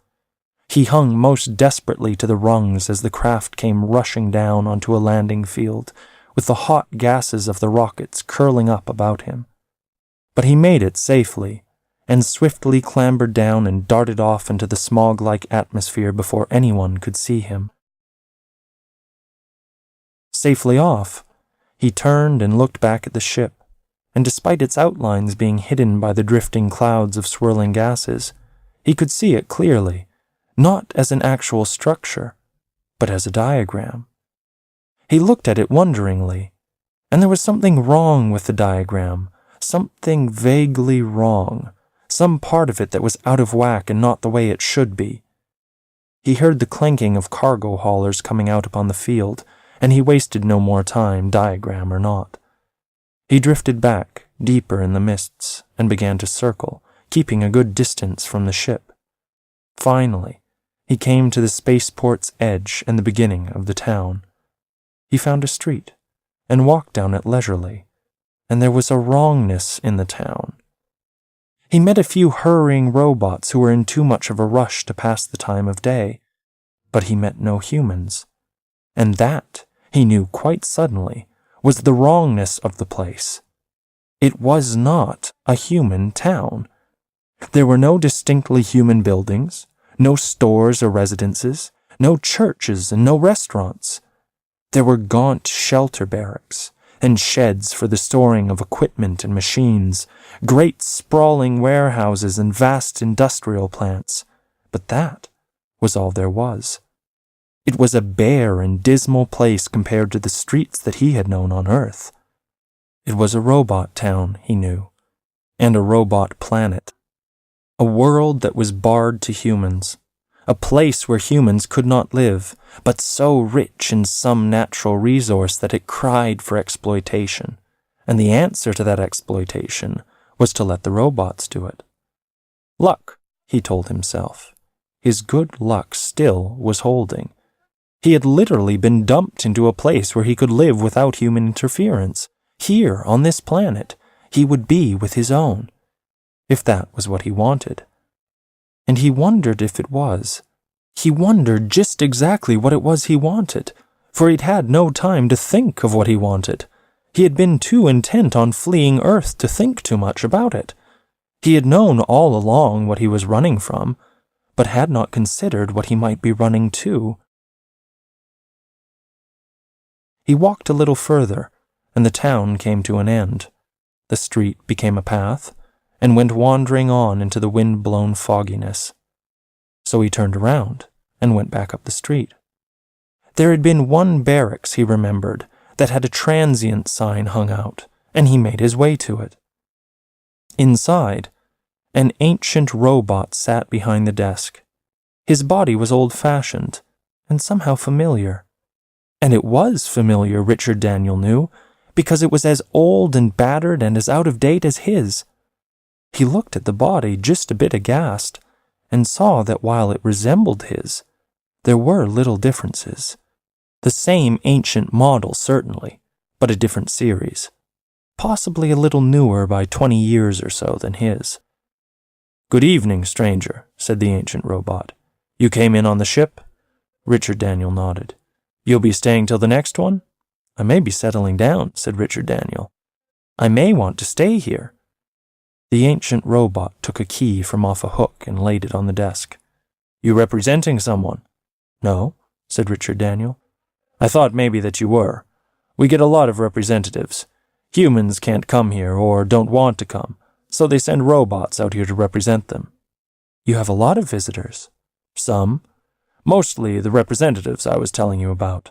[SPEAKER 1] He hung most desperately to the rungs as the craft came rushing down onto a landing field, with the hot gases of the rockets curling up about him. But he made it safely, and swiftly clambered down and darted off into the smog-like atmosphere before anyone could see him. Safely off, he turned and looked back at the ship, and despite its outlines being hidden by the drifting clouds of swirling gases, he could see it clearly, not as an actual structure, but as a diagram. He looked at it wonderingly, and there was something wrong with the diagram, something vaguely wrong, some part of it that was out of whack and not the way it should be. He heard the clanking of cargo haulers coming out upon the field, and he wasted no more time, diagram or not. He drifted back, deeper in the mists, and began to circle, keeping a good distance from the ship. Finally, he came to the spaceport's edge and the beginning of the town. He found a street, and walked down it leisurely, and there was a wrongness in the town. He met a few hurrying robots who were in too much of a rush to pass the time of day, but he met no humans, and that, he knew quite suddenly, was the wrongness of the place. It was not a human town. There were no distinctly human buildings, no stores or residences, no churches and no restaurants. There were gaunt shelter barracks, and sheds for the storing of equipment and machines, great sprawling warehouses and vast industrial plants, but that was all there was. It was a bare and dismal place compared to the streets that he had known on Earth. It was a robot town, he knew, and a robot planet. A world that was barred to humans, a place where humans could not live, but so rich in some natural resource that it cried for exploitation, and the answer to that exploitation was to let the robots do it. Luck, he told himself. His good luck still was holding. He had literally been dumped into a place where he could live without human interference. Here, on this planet, he would be with his own, if that was what he wanted. And he wondered if it was. He wondered just exactly what it was he wanted, for he'd had no time to think of what he wanted. He had been too intent on fleeing Earth to think too much about it. He had known all along what he was running from, but had not considered what he might be running to. He walked a little further, and the town came to an end. The street became a path, and went wandering on into the wind-blown fogginess. So he turned around and went back up the street. There had been one barracks, he remembered, that had a transient sign hung out, and he made his way to it. Inside, an ancient robot sat behind the desk. His body was old-fashioned, and somehow familiar. And it was familiar, Richard Daniel knew, because it was as old and battered and as out of date as his. He looked at the body just a bit aghast, and saw that while it resembled his, there were little differences. The same ancient model, certainly, but a different series. possibly a little newer by 20 years or so than his. "Good evening, stranger," said the ancient robot. "You came in on the ship?" Richard Daniel nodded. "You'll be staying till the next one?" "I may be settling down," said Richard Daniel. "I may want to stay here." The ancient robot took a key from off a hook and laid it on the desk. "You representing someone?" "No," said Richard Daniel. "I thought maybe that you were. We get a lot of representatives. Humans can't come here or don't want to come, so they send robots out here to represent them." "You have a lot of visitors." "Some. Mostly the representatives I was telling you about.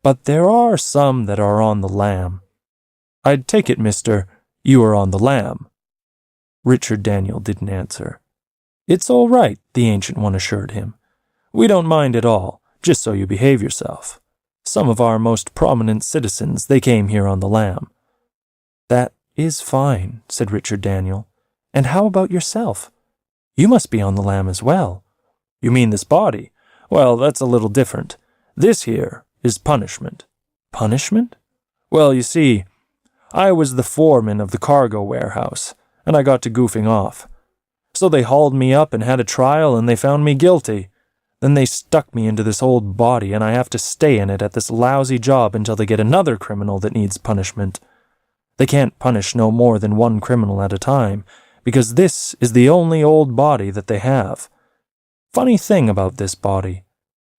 [SPEAKER 1] But there are some that are on the lam. I'd take it, mister, you are on the lam." Richard Daniel didn't answer. "It's all right," the ancient one assured him. "We don't mind at all, just so you behave yourself. Some of our most prominent citizens, they came here on the lam." "That is fine," said Richard Daniel. "And how about yourself? You must be on the lam as well." "You mean this body? Well, that's a little different. This here is punishment." "Punishment?" "Well, you see, I was the foreman of the cargo warehouse, and I got to goofing off. So they hauled me up and had a trial, and they found me guilty. Then they stuck me into this old body, and I have to stay in it at this lousy job until they get another criminal that needs punishment. They can't punish no more than one criminal at a time, because this is the only old body that they have. Funny thing about this body.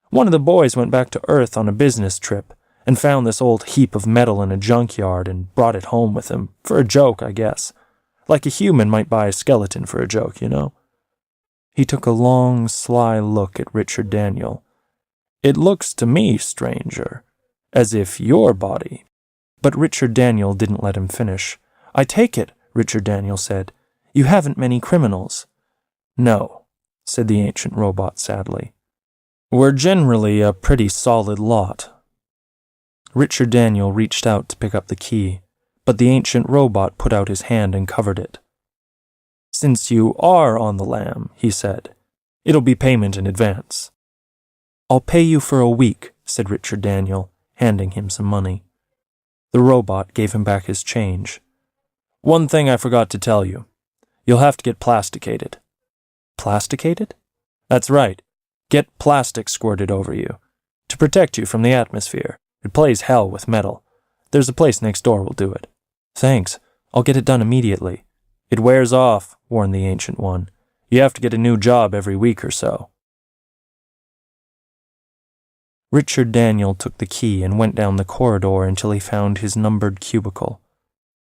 [SPEAKER 1] One of the boys went back to Earth on a business trip and found this old heap of metal in a junkyard and brought it home with him, for a joke, I guess. Like a human might buy a skeleton for a joke, you know." He took a long, sly look at Richard Daniel. "It looks to me, stranger, as if your body—" But Richard Daniel didn't let him finish. "I take it," Richard Daniel said, "you haven't many criminals." "No," said the ancient robot sadly. "We're generally a pretty solid lot." Richard Daniel reached out to pick up the key, but the ancient robot put out his hand and covered it. "Since you are on the lam," he said, "it'll be payment in advance." "I'll pay you for a week," said Richard Daniel, handing him some money. The robot gave him back his change. "One thing I forgot to tell you. You'll have to get plasticated." "Plasticated?" "That's right. Get plastic squirted over you, to protect you from the atmosphere. It plays hell with metal. There's a place next door will do it." "Thanks. I'll get it done immediately." "It wears off," warned the ancient one. "You have to get a new job every week or so." Richard Daniel took the key and went down the corridor until he found his numbered cubicle.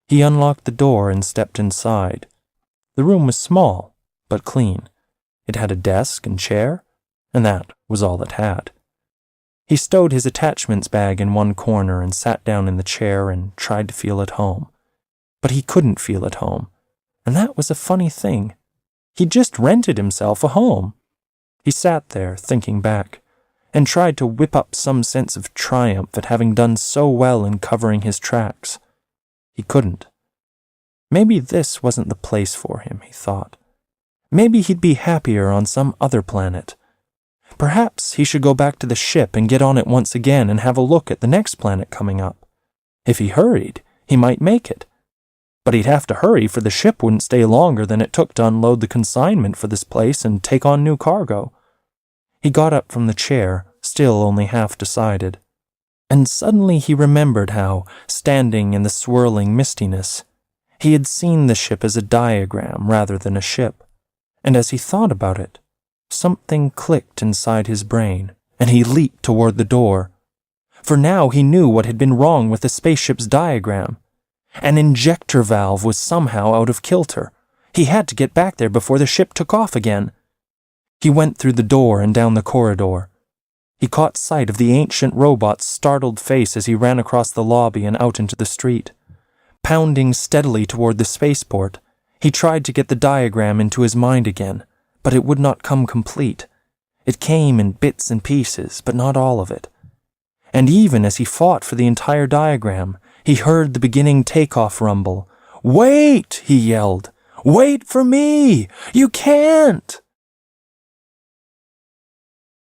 [SPEAKER 1] He unlocked the door and stepped inside. The room was small, but clean. It had a desk and chair, and that was all it had. He stowed his attachments bag in one corner and sat down in the chair and tried to feel at home. But he couldn't feel at home, and that was a funny thing. He'd just rented himself a home. He sat there, thinking back, and tried to whip up some sense of triumph at having done so well in covering his tracks. He couldn't. Maybe this wasn't the place for him, he thought. Maybe he'd be happier on some other planet. Perhaps he should go back to the ship and get on it once again and have a look at the next planet coming up. If he hurried, he might make it. But he'd have to hurry, for the ship wouldn't stay longer than it took to unload the consignment for this place and take on new cargo. He got up from the chair, still only half decided. And suddenly he remembered how, standing in the swirling mistiness, he had seen the ship as a diagram rather than a ship. And as he thought about it, something clicked inside his brain, and he leaped toward the door. For now he knew what had been wrong with the spaceship's diagram. An injector valve was somehow out of kilter. He had to get back there before the ship took off again. He went through the door and down the corridor. He caught sight of the ancient robot's startled face as he ran across the lobby and out into the street. Pounding steadily toward the spaceport, he tried to get the diagram into his mind again, but it would not come complete. It came in bits and pieces, but not all of it. And even as he fought for the entire diagram, he heard the beginning takeoff rumble. "Wait!" he yelled. "Wait for me! You can't!"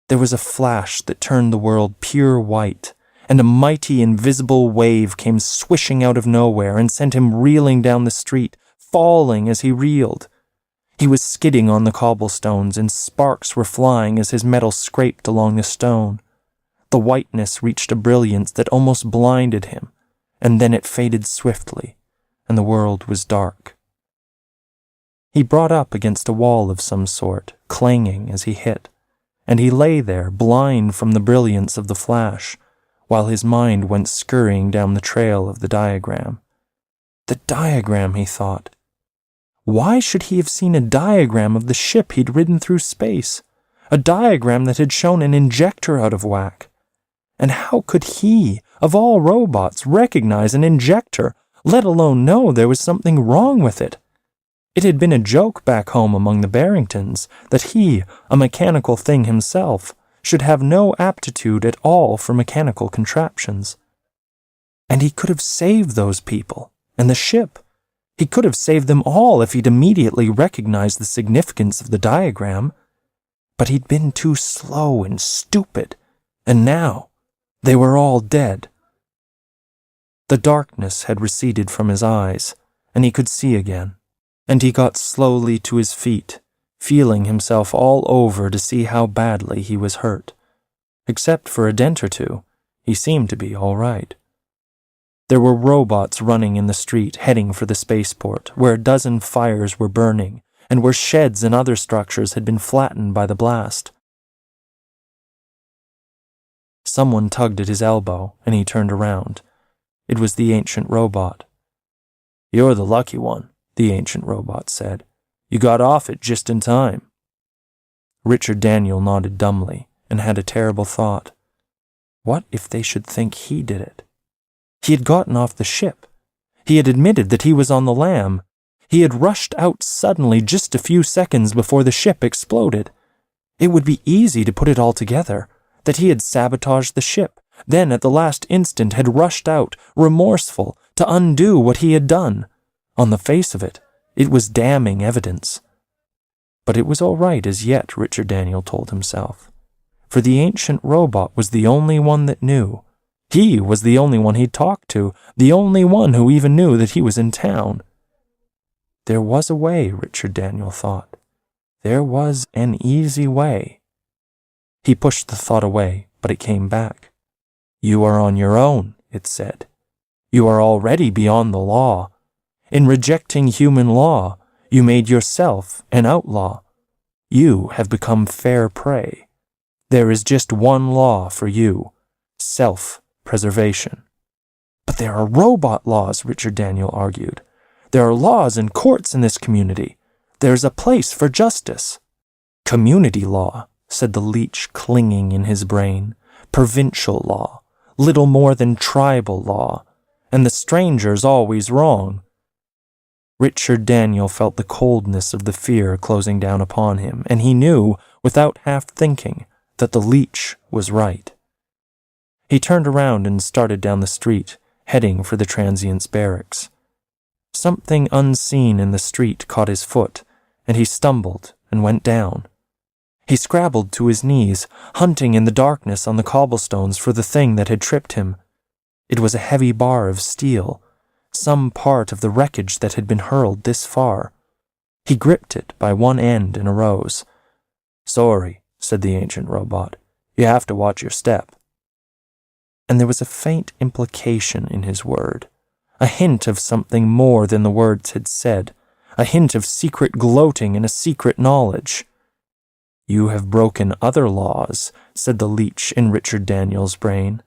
[SPEAKER 1] There was a flash that turned the world pure white, and a mighty invisible wave came swishing out of nowhere and sent him reeling down the street, falling as he reeled. He was skidding on the cobblestones, and sparks were flying as his metal scraped along the stone. The whiteness reached a brilliance that almost blinded him, and then it faded swiftly, and the world was dark. He brought up against a wall of some sort, clanging as he hit, and he lay there, blind from the brilliance of the flash, while his mind went scurrying down the trail of the diagram. The diagram, he thought. Why should he have seen a diagram of the ship he'd ridden through space? A diagram that had shown an injector out of whack. And how could he, of all robots, recognize an injector, let alone know there was something wrong with it? It had been a joke back home among the Barringtons that he, a mechanical thing himself, should have no aptitude at all for mechanical contraptions. And he could have saved those people, and the ship. He could have saved them all if he'd immediately recognized the significance of the diagram. But he'd been too slow and stupid, and now they were all dead. The darkness had receded from his eyes, and he could see again, and he got slowly to his feet, feeling himself all over to see how badly he was hurt. Except for a dent or two, he seemed to be all right. There were robots running in the street, heading for the spaceport, where a dozen fires were burning, and where sheds and other structures had been flattened by the blast. Someone tugged at his elbow, and he turned around. It was the ancient robot. "You're the lucky one," the ancient robot said. "You got off it just in time." Richard Daniel nodded dumbly, and had a terrible thought. What if they should think he did it? He had gotten off the ship. He had admitted that he was on the lam. He had rushed out suddenly just a few seconds before the ship exploded. It would be easy to put it all together, that he had sabotaged the ship, then at the last instant had rushed out, remorseful, to undo what he had done. On the face of it, it was damning evidence. But it was all right as yet, Richard Daniel told himself. For the ancient robot was the only one that knew. He was the only one he'd talked to, the only one who even knew that he was in town. There was a way, Richard Daniel thought. There was an easy way. He pushed the thought away, but it came back. "You are on your own," it said. "You are already beyond the law. In rejecting human law, you made yourself an outlaw. You have become fair prey. There is just one law for you, self-preservation." "But there are robot laws," Richard Daniel argued. "There are laws and courts in this community. There is a place for justice." "Community law," said the leech clinging in his brain. "Provincial law. Little more than tribal law. And the stranger's always wrong." Richard Daniel felt the coldness of the fear closing down upon him, and he knew, without half thinking, that the leech was right. He turned around and started down the street, heading for the transient's barracks. Something unseen in the street caught his foot, and he stumbled and went down. He scrabbled to his knees, hunting in the darkness on the cobblestones for the thing that had tripped him. It was a heavy bar of steel, some part of the wreckage that had been hurled this far. He gripped it by one end and arose. "Sorry," said the ancient robot. "You have to watch your step." And there was a faint implication in his word, a hint of something more than the words had said, a hint of secret gloating and a secret knowledge. "You have broken other laws," said the leech in Richard Daniel's brain.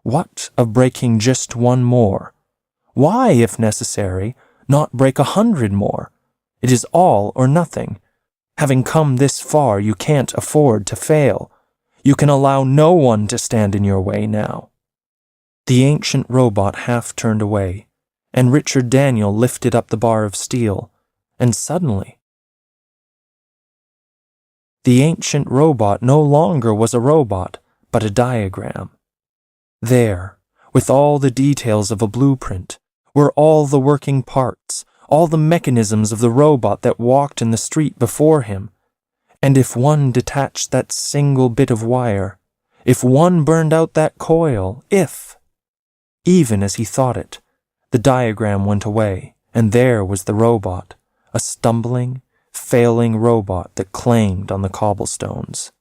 [SPEAKER 1] "What of breaking just one more? Why, if necessary, not break 100 more? It is all or nothing. Having come this far, you can't afford to fail. You can allow no one to stand in your way now." The ancient robot half turned away, and Richard Daniel lifted up the bar of steel, and suddenly the ancient robot no longer was a robot, but a diagram. There, with all the details of a blueprint, were all the working parts, all the mechanisms of the robot that walked in the street before him. And if one detached that single bit of wire, If one burned out that coil, if... Even as he thought it, the diagram went away, and there was the robot, a stumbling, failing robot that clanged on the cobblestones.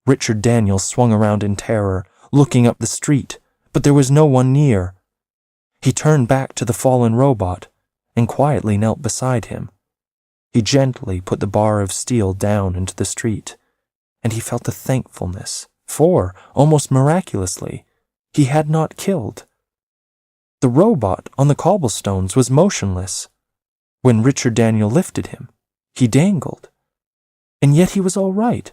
[SPEAKER 1] Richard Daniel swung around in terror, looking up the street, but there was no one near. He turned back to the fallen robot and quietly knelt beside him. He gently put the bar of steel down into the street, and he felt a thankfulness, for, almost miraculously, he had not killed. The robot on the cobblestones was motionless. When Richard Daniel lifted him, he dangled. And yet he was all right.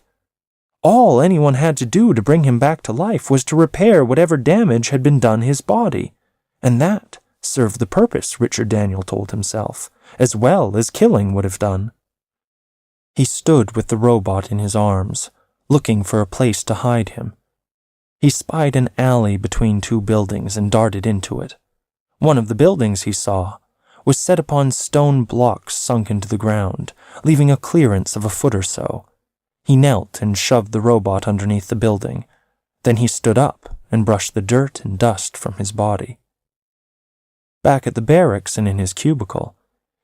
[SPEAKER 1] All anyone had to do to bring him back to life was to repair whatever damage had been done his body, and that served the purpose, Richard Daniel told himself, as well as killing would have done. He stood with the robot in his arms, looking for a place to hide him. He spied an alley between two buildings and darted into it. One of the buildings he saw was set upon stone blocks sunk into the ground, leaving a clearance of a foot or so. He knelt and shoved the robot underneath the building. Then he stood up and brushed the dirt and dust from his body. Back at the barracks and in his cubicle,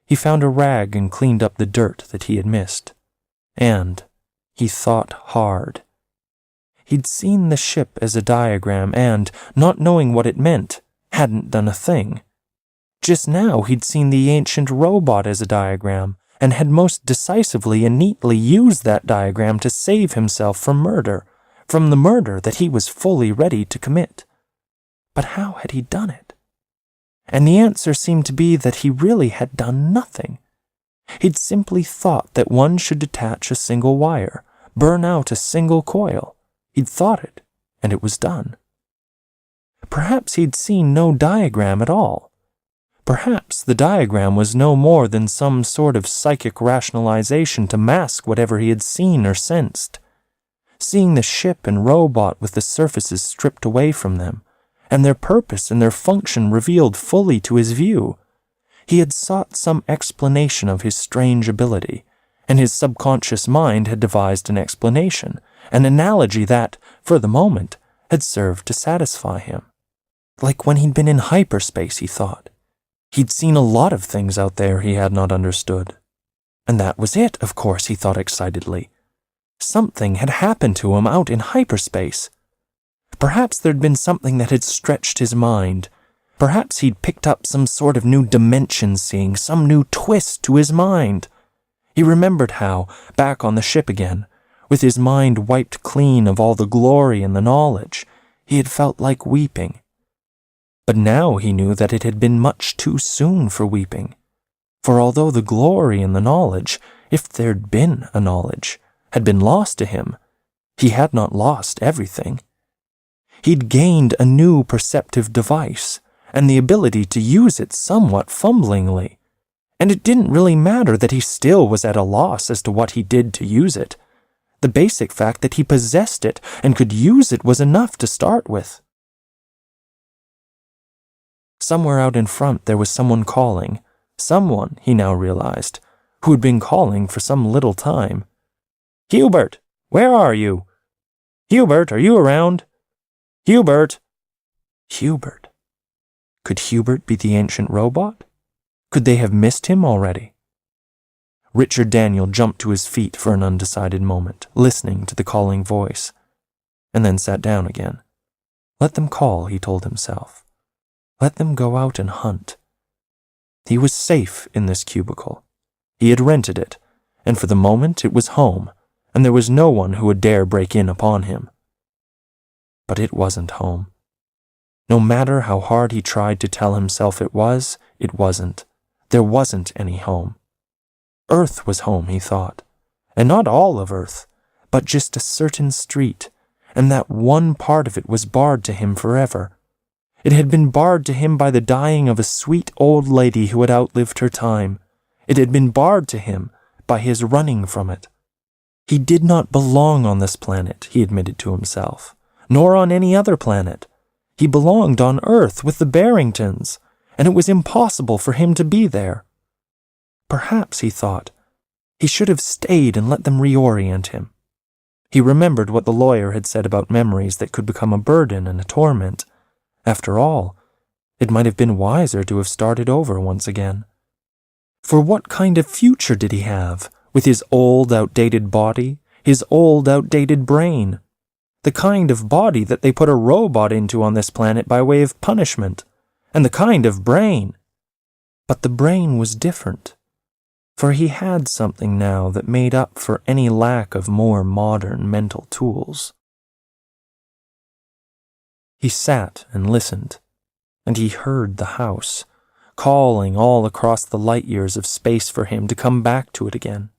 [SPEAKER 1] he found a rag and cleaned up the dirt that he had missed. And he thought hard. He'd seen the ship as a diagram and, not knowing what it meant, hadn't done a thing. Just now he'd seen the ancient robot as a diagram and had most decisively and neatly used that diagram to save himself from murder, from the murder that he was fully ready to commit. But how had he done it? And the answer seemed to be that he really had done nothing. He'd simply thought that one should detach a single wire, burn out a single coil. He'd thought it, and it was done. Perhaps he'd seen no diagram at all. Perhaps the diagram was no more than some sort of psychic rationalization to mask whatever he had seen or sensed. Seeing the ship and robot with the surfaces stripped away from them, and their purpose and their function revealed fully to his view, he had sought some explanation of his strange ability, and his subconscious mind had devised an explanation, an analogy that, for the moment, had served to satisfy him. Like when he'd been in hyperspace, he thought. He'd seen a lot of things out there he had not understood. And that was it, of course, he thought excitedly. Something had happened to him out in hyperspace. Perhaps there'd been something that had stretched his mind. Perhaps he'd picked up some sort of new dimension-seeing, some new twist to his mind. He remembered how, back on the ship again, with his mind wiped clean of all the glory and the knowledge, he had felt like weeping. But now he knew that it had been much too soon for weeping. For although the glory and the knowledge, if there'd been a knowledge, had been lost to him, he had not lost everything. He'd gained a new perceptive device, and the ability to use it somewhat fumblingly. And it didn't really matter that he still was at a loss as to what he did to use it. The basic fact that he possessed it and could use it was enough to start with. Somewhere out in front there was someone calling. Someone, he now realized, who had been calling for some little time. "Hubert, where are you? Hubert, are you around? Hubert!" Hubert. Could Hubert be the ancient robot? Could they have missed him already? Richard Daniel jumped to his feet for an undecided moment, listening to the calling voice, and then sat down again. Let them call, he told himself. Let them go out and hunt. He was safe in this cubicle. He had rented it, and for the moment it was home, and there was no one who would dare break in upon him. But it wasn't home. No matter how hard he tried to tell himself it wasn't. There wasn't any home. Earth was home, he thought, and not all of Earth, but just a certain street, and that one part of it was barred to him forever. It had been barred to him by the dying of a sweet old lady who had outlived her time. It had been barred to him by his running from it. He did not belong on this planet, he admitted to himself, nor on any other planet. He belonged on Earth with the Barringtons, and it was impossible for him to be there. Perhaps, he thought, he should have stayed and let them reorient him. He remembered what the lawyer had said about memories that could become a burden and a torment. After all, it might have been wiser to have started over once again. For what kind of future did he have, with his old, outdated body, his old, outdated brain? The kind of body that they put a robot into on this planet by way of punishment, and the kind of brain. But the brain was different, for he had something now that made up for any lack of more modern mental tools. He sat and listened, and he heard the house, calling all across the light years of space for him to come back to it again.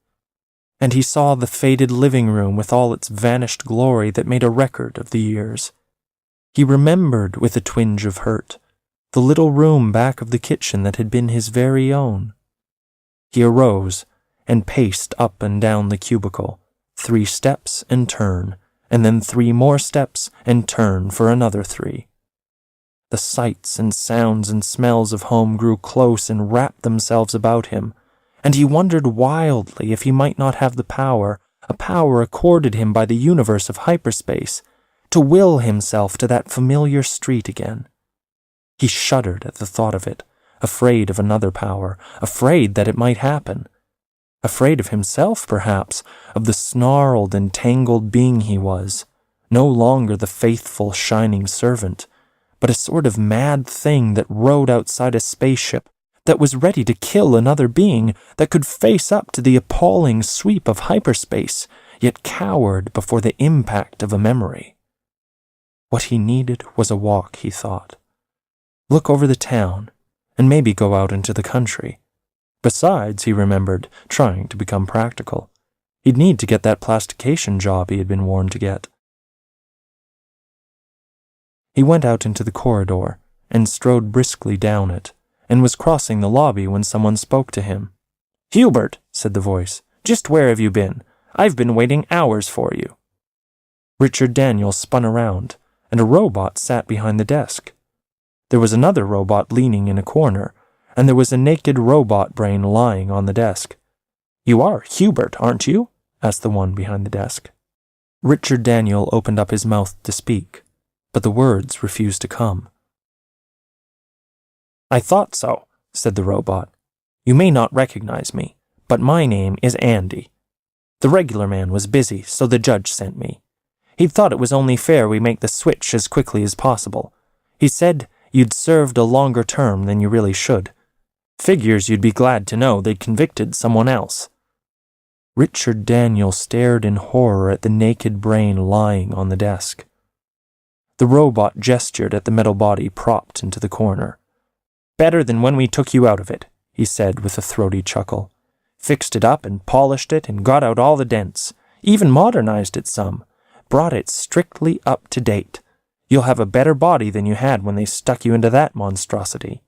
[SPEAKER 1] And he saw the faded living room with all its vanished glory that made a record of the years. He remembered with a twinge of hurt the little room back of the kitchen that had been his very own. He arose and paced up and down the cubicle, 3 steps and turn, and then 3 more steps and turn for another 3. The sights and sounds and smells of home grew close and wrapped themselves about him, and he wondered wildly if he might not have the power, a power accorded him by the universe of hyperspace, to will himself to that familiar street again. He shuddered at the thought of it, afraid of another power, afraid that it might happen. Afraid of himself, perhaps, of the snarled and tangled being he was, no longer the faithful, shining servant, but a sort of mad thing that rode outside a spaceship, that was ready to kill another being, that could face up to the appalling sweep of hyperspace, yet cowered before the impact of a memory. What he needed was a walk, he thought. Look over the town, and maybe go out into the country. Besides, he remembered, trying to become practical, he'd need to get that plastication job he had been warned to get. He went out into the corridor, and strode briskly down it, and was crossing the lobby when someone spoke to him. "Hubert," said the voice, "just where have you been? I've been waiting hours for you." Richard Daniel spun around, and a robot sat behind the desk. There was another robot leaning in a corner, and there was a naked robot brain lying on the desk. "You are Hubert, aren't you?" asked the one behind the desk. Richard Daniel opened up his mouth to speak, but the words refused to come. "I thought so," said the robot. "You may not recognize me, but my name is Andy. The regular man was busy, so the judge sent me. He thought it was only fair we make the switch as quickly as possible. He said you'd served a longer term than you really should. Figures you'd be glad to know they'd convicted someone else." Richard Daniel stared in horror at the naked brain lying on the desk. The robot gestured at the metal body propped into the corner. "Better than when we took you out of it," he said with a throaty chuckle. "Fixed it up and polished it and got out all the dents, even modernized it some, brought it strictly up to date. You'll have a better body than you had when they stuck you into that monstrosity."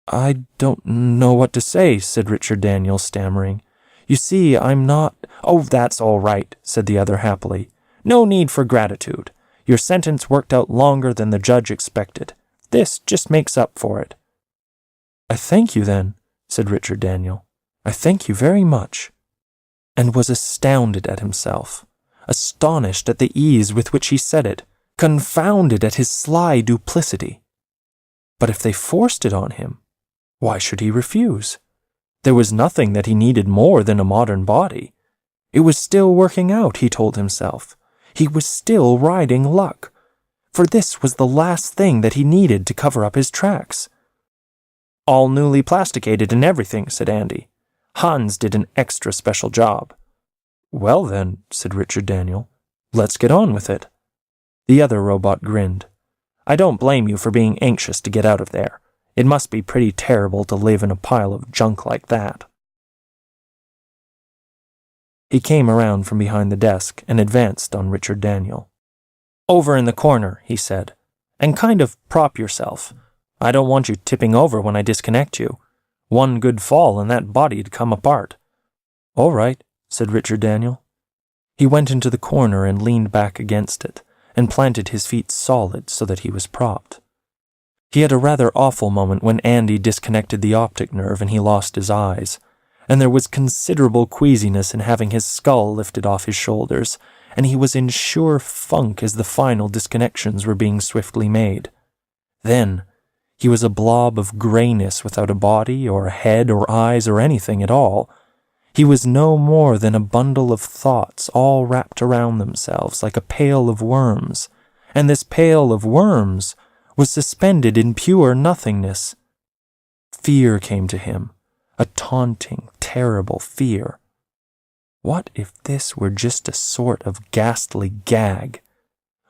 [SPEAKER 1] "I don't know what to say," said Richard Daniel, stammering. "You see, I'm not—" "Oh, that's all right," said the other happily. "No need for gratitude. Your sentence worked out longer than the judge expected. This just makes up for it." "I thank you, then," said Richard Daniel. "I thank you very much," and was astounded at himself, astonished at the ease with which he said it, confounded at his sly duplicity. But if they forced it on him, why should he refuse? There was nothing that he needed more than a modern body. It was still working out, he told himself. He was still riding luck. For this was the last thing that he needed to cover up his tracks. "All newly plasticated and everything," said Andy. "Hans did an extra special job." "Well then," said Richard Daniel, "let's get on with it." The other robot grinned. "I don't blame you for being anxious to get out of there. It must be pretty terrible to live in a pile of junk like that." He came around from behind the desk and advanced on Richard Daniel. "Over in the corner," he said, "and kind of prop yourself. I don't want you tipping over when I disconnect you. One good fall and that body'd come apart." "All right," said Richard Daniel. He went into the corner and leaned back against it, and planted his feet solid so that he was propped. He had a rather awful moment when Andy disconnected the optic nerve and he lost his eyes, and there was considerable queasiness in having his skull lifted off his shoulders, and he was in sure funk as the final disconnections were being swiftly made. Then he was a blob of grayness without a body or a head or eyes or anything at all. He was no more than a bundle of thoughts all wrapped around themselves like a pail of worms, and this pail of worms was suspended in pure nothingness. Fear came to him, a taunting, terrible fear. What if this were just a sort of ghastly gag?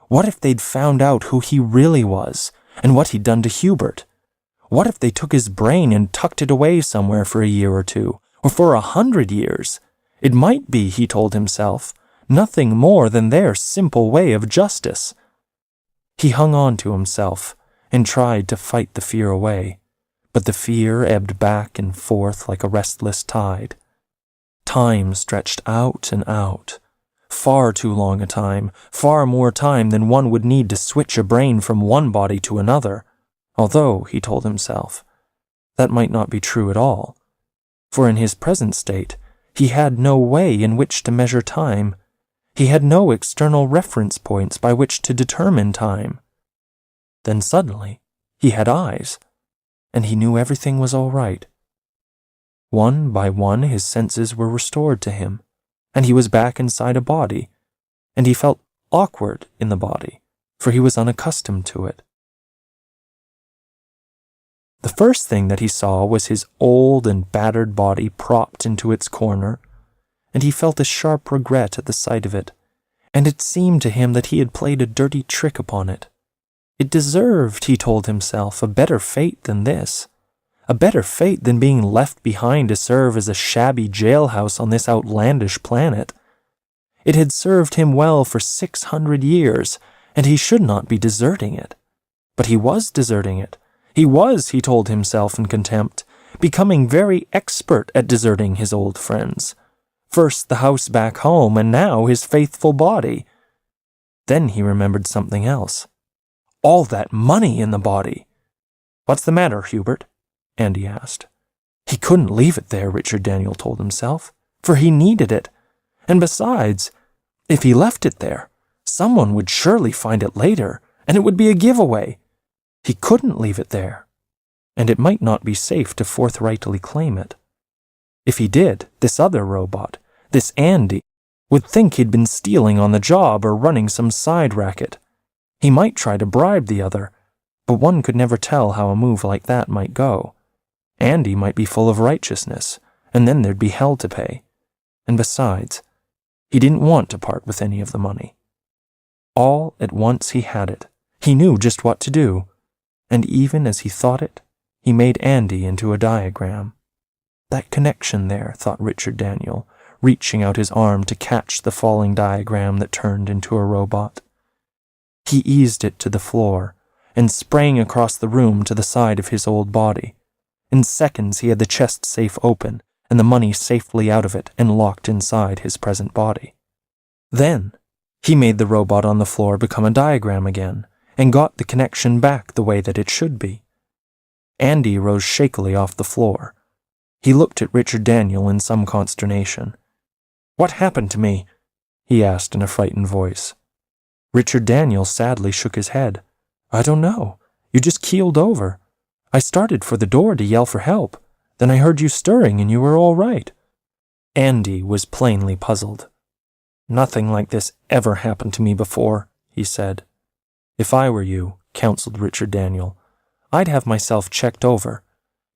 [SPEAKER 1] What if they'd found out who he really was, and what he'd done to Hubert? What if they took his brain and tucked it away somewhere for a year or two, or for 100 years? It might be, he told himself, nothing more than their simple way of justice. He hung on to himself and tried to fight the fear away, but the fear ebbed back and forth like a restless tide. Time stretched out and out. Far too long a time, far more time than one would need to switch a brain from one body to another, although, he told himself, that might not be true at all, for in his present state he had no way in which to measure time. He had no external reference points by which to determine time. Then suddenly he had eyes, and he knew everything was all right. One by one his senses were restored to him, and he was back inside a body, and he felt awkward in the body, for he was unaccustomed to it. The first thing that he saw was his old and battered body propped into its corner, and he felt a sharp regret at the sight of it, and it seemed to him that he had played a dirty trick upon it. It deserved, he told himself, a better fate than this, a better fate than being left behind to serve as a shabby jailhouse on this outlandish planet. It had served him well for 600 years, and he should not be deserting it. But he was deserting it. He was, he told himself in contempt, becoming very expert at deserting his old friends. First the house back home, and now his faithful body. Then he remembered something else. All that money in the body. "What's the matter, Hubert?" Andy asked. He couldn't leave it there, Richard Daniel told himself, for he needed it. And besides, if he left it there, someone would surely find it later, and it would be a giveaway. He couldn't leave it there, and it might not be safe to forthrightly claim it. If he did, this other robot, this Andy, would think he'd been stealing on the job or running some side racket. He might try to bribe the other, but one could never tell how a move like that might go. Andy might be full of righteousness, and then there'd be hell to pay. And besides, he didn't want to part with any of the money. All at once he had it. He knew just what to do, and even as he thought it, he made Andy into a diagram. That connection there, thought Richard Daniel, reaching out his arm to catch the falling diagram that turned into a robot. He eased it to the floor and sprang across the room to the side of his old body. In seconds he had the chest safe open and the money safely out of it and locked inside his present body. Then he made the robot on the floor become a diagram again and got the connection back the way that it should be. Andy rose shakily off the floor. He looked at Richard Daniel in some consternation. "What happened to me?" he asked in a frightened voice. Richard Daniel sadly shook his head. "I don't know. You just keeled over. I started for the door to yell for help. Then I heard you stirring and you were all right." Andy was plainly puzzled. "Nothing like this ever happened to me before," he said. "If I were you," counseled Richard Daniel, "I'd have myself checked over.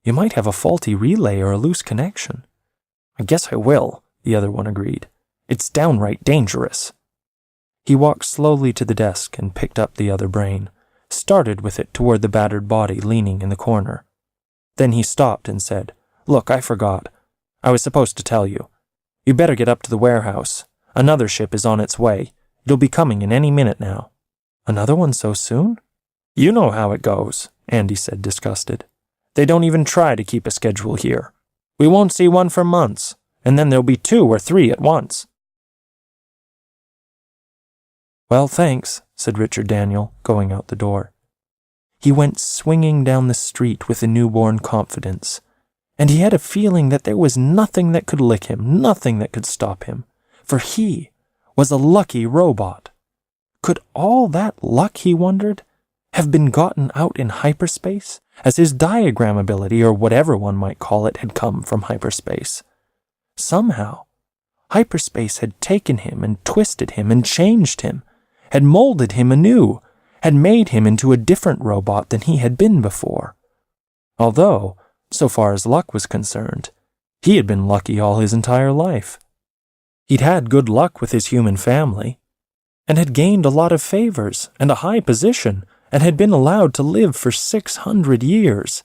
[SPEAKER 1] You might have a faulty relay or a loose connection." "I guess I will," the other one agreed. "It's downright dangerous." He walked slowly to the desk and picked up the other brain, started with it toward the battered body leaning in the corner. Then he stopped and said, "Look, I forgot. I was supposed to tell you. You better get up to the warehouse. Another ship is on its way. It'll be coming in any minute now." "Another one so soon?" "You know how it goes," Andy said, disgusted. "They don't even try to keep a schedule here. We won't see one for months, and then there'll be 2 or 3 at once." "Well, thanks," said Richard Daniel, going out the door. He went swinging down the street with a newborn confidence. and he had a feeling that there was nothing that could lick him, nothing that could stop him, for he was a lucky robot. Could all that luck, he wondered, have been gotten out in hyperspace, as his diagram ability, or whatever one might call it, had come from hyperspace? Somehow, hyperspace had taken him and twisted him and changed him, had molded him anew, had made him into a different robot than he had been before. Although, so far as luck was concerned, he had been lucky all his entire life. He'd had good luck with his human family, and had gained a lot of favors and a high position, and had been allowed to live for 600 years.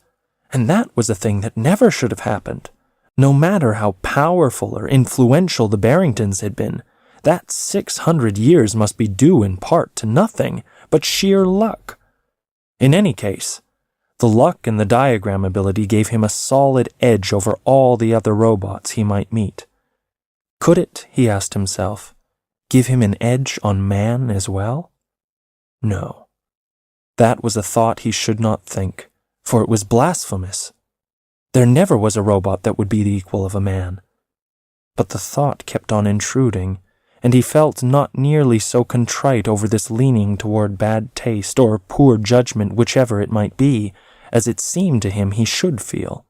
[SPEAKER 1] And that was a thing that never should have happened. No matter how powerful or influential the Barringtons had been, that 600 years must be due in part to nothing but sheer luck. In any case, the luck and the diagram ability gave him a solid edge over all the other robots he might meet. Could it, he asked himself, give him an edge on man as well? No. That was a thought he should not think, for it was blasphemous. There never was a robot that would be the equal of a man. But the thought kept on intruding, and he felt not nearly so contrite over this leaning toward bad taste or poor judgment, whichever it might be, as it seemed to him he should feel.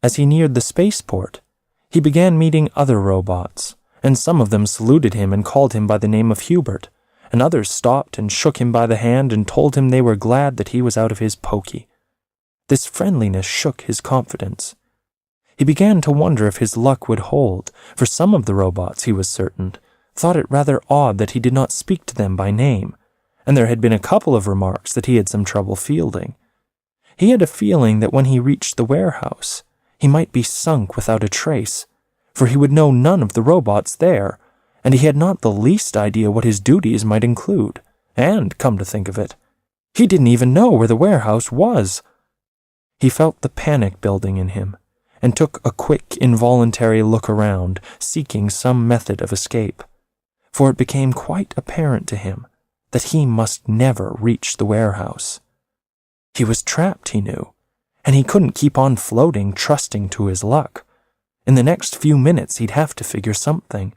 [SPEAKER 1] As he neared the spaceport, he began meeting other robots, and some of them saluted him and called him by the name of Hubert, and others stopped and shook him by the hand and told him they were glad that he was out of his pokey. This friendliness shook his confidence. He began to wonder if his luck would hold, for some of the robots, he was certain, thought it rather odd that he did not speak to them by name, and there had been a couple of remarks that he had some trouble fielding. He had a feeling that when he reached the warehouse, he might be sunk without a trace, for he would know none of the robots there, and he had not the least idea what his duties might include, and, come to think of it, he didn't even know where the warehouse was. He felt the panic building in him, and took a quick, involuntary look around, seeking some method of escape, for it became quite apparent to him that he must never reach the warehouse. He was trapped, he knew, and he couldn't keep on floating, trusting to his luck. In the next few minutes he'd have to figure something.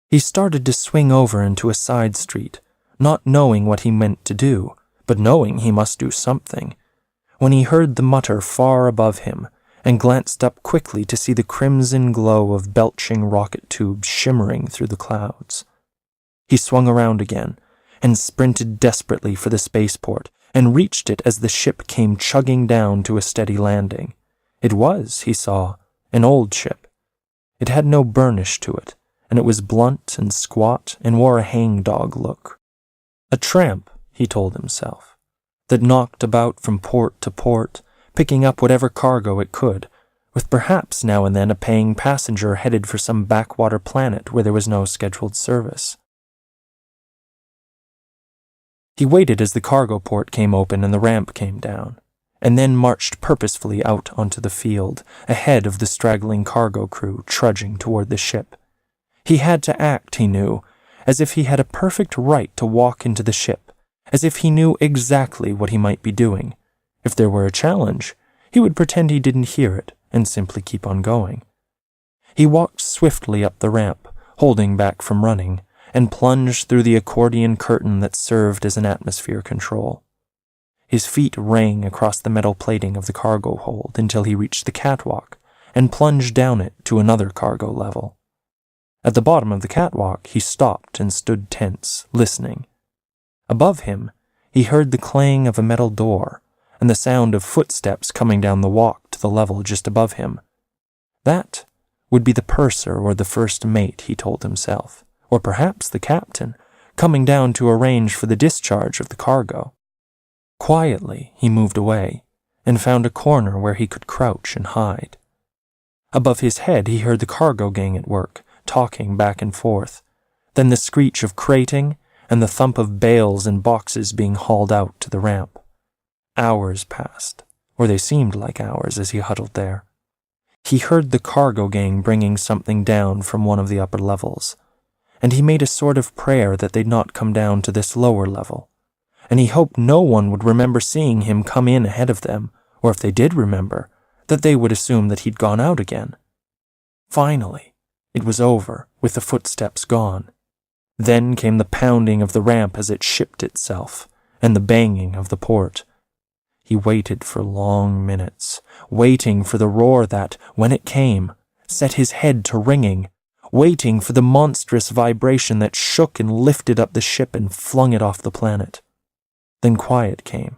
[SPEAKER 1] He started to swing over into a side street, not knowing what he meant to do, but knowing he must do something, when he heard the mutter far above him, and glanced up quickly to see the crimson glow of belching rocket tubes shimmering through the clouds. He swung around again, and sprinted desperately for the spaceport, and reached it as the ship came chugging down to a steady landing. It was, he saw, an old ship. It had no burnish to it, and it was blunt and squat and wore a hangdog look. A tramp, he told himself, that knocked about from port to port, picking up whatever cargo it could, with perhaps now and then a paying passenger headed for some backwater planet where there was no scheduled service. He waited as the cargo port came open and the ramp came down, and then marched purposefully out onto the field, ahead of the straggling cargo crew trudging toward the ship. He had to act, he knew, as if he had a perfect right to walk into the ship, as if he knew exactly what he might be doing. If there were a challenge, he would pretend he didn't hear it and simply keep on going. He walked swiftly up the ramp, holding back from running, and plunged through the accordion curtain that served as an atmosphere control. His feet rang across the metal plating of the cargo hold until he reached the catwalk and plunged down it to another cargo level. At the bottom of the catwalk, he stopped and stood tense, listening. Above him, he heard the clang of a metal door and the sound of footsteps coming down the walk to the level just above him. That would be the purser or the first mate, he told himself, or perhaps the captain, coming down to arrange for the discharge of the cargo. Quietly, he moved away and found a corner where he could crouch and hide. Above his head, he heard the cargo gang at work, talking back and forth, then the screech of crating and the thump of bales and boxes being hauled out to the ramp. Hours passed, or they seemed like hours as he huddled there. He heard the cargo gang bringing something down from one of the upper levels, and he made a sort of prayer that they'd not come down to this lower level, and he hoped no one would remember seeing him come in ahead of them or if they did remember, that they would assume that he'd gone out again. Finally, it was over, with the footsteps gone. Then came the pounding of the ramp as it shipped itself, and the banging of the port. He waited for long minutes, waiting for the roar that, when it came, set his head to ringing, waiting for the monstrous vibration that shook and lifted up the ship and flung it off the planet. Then quiet came,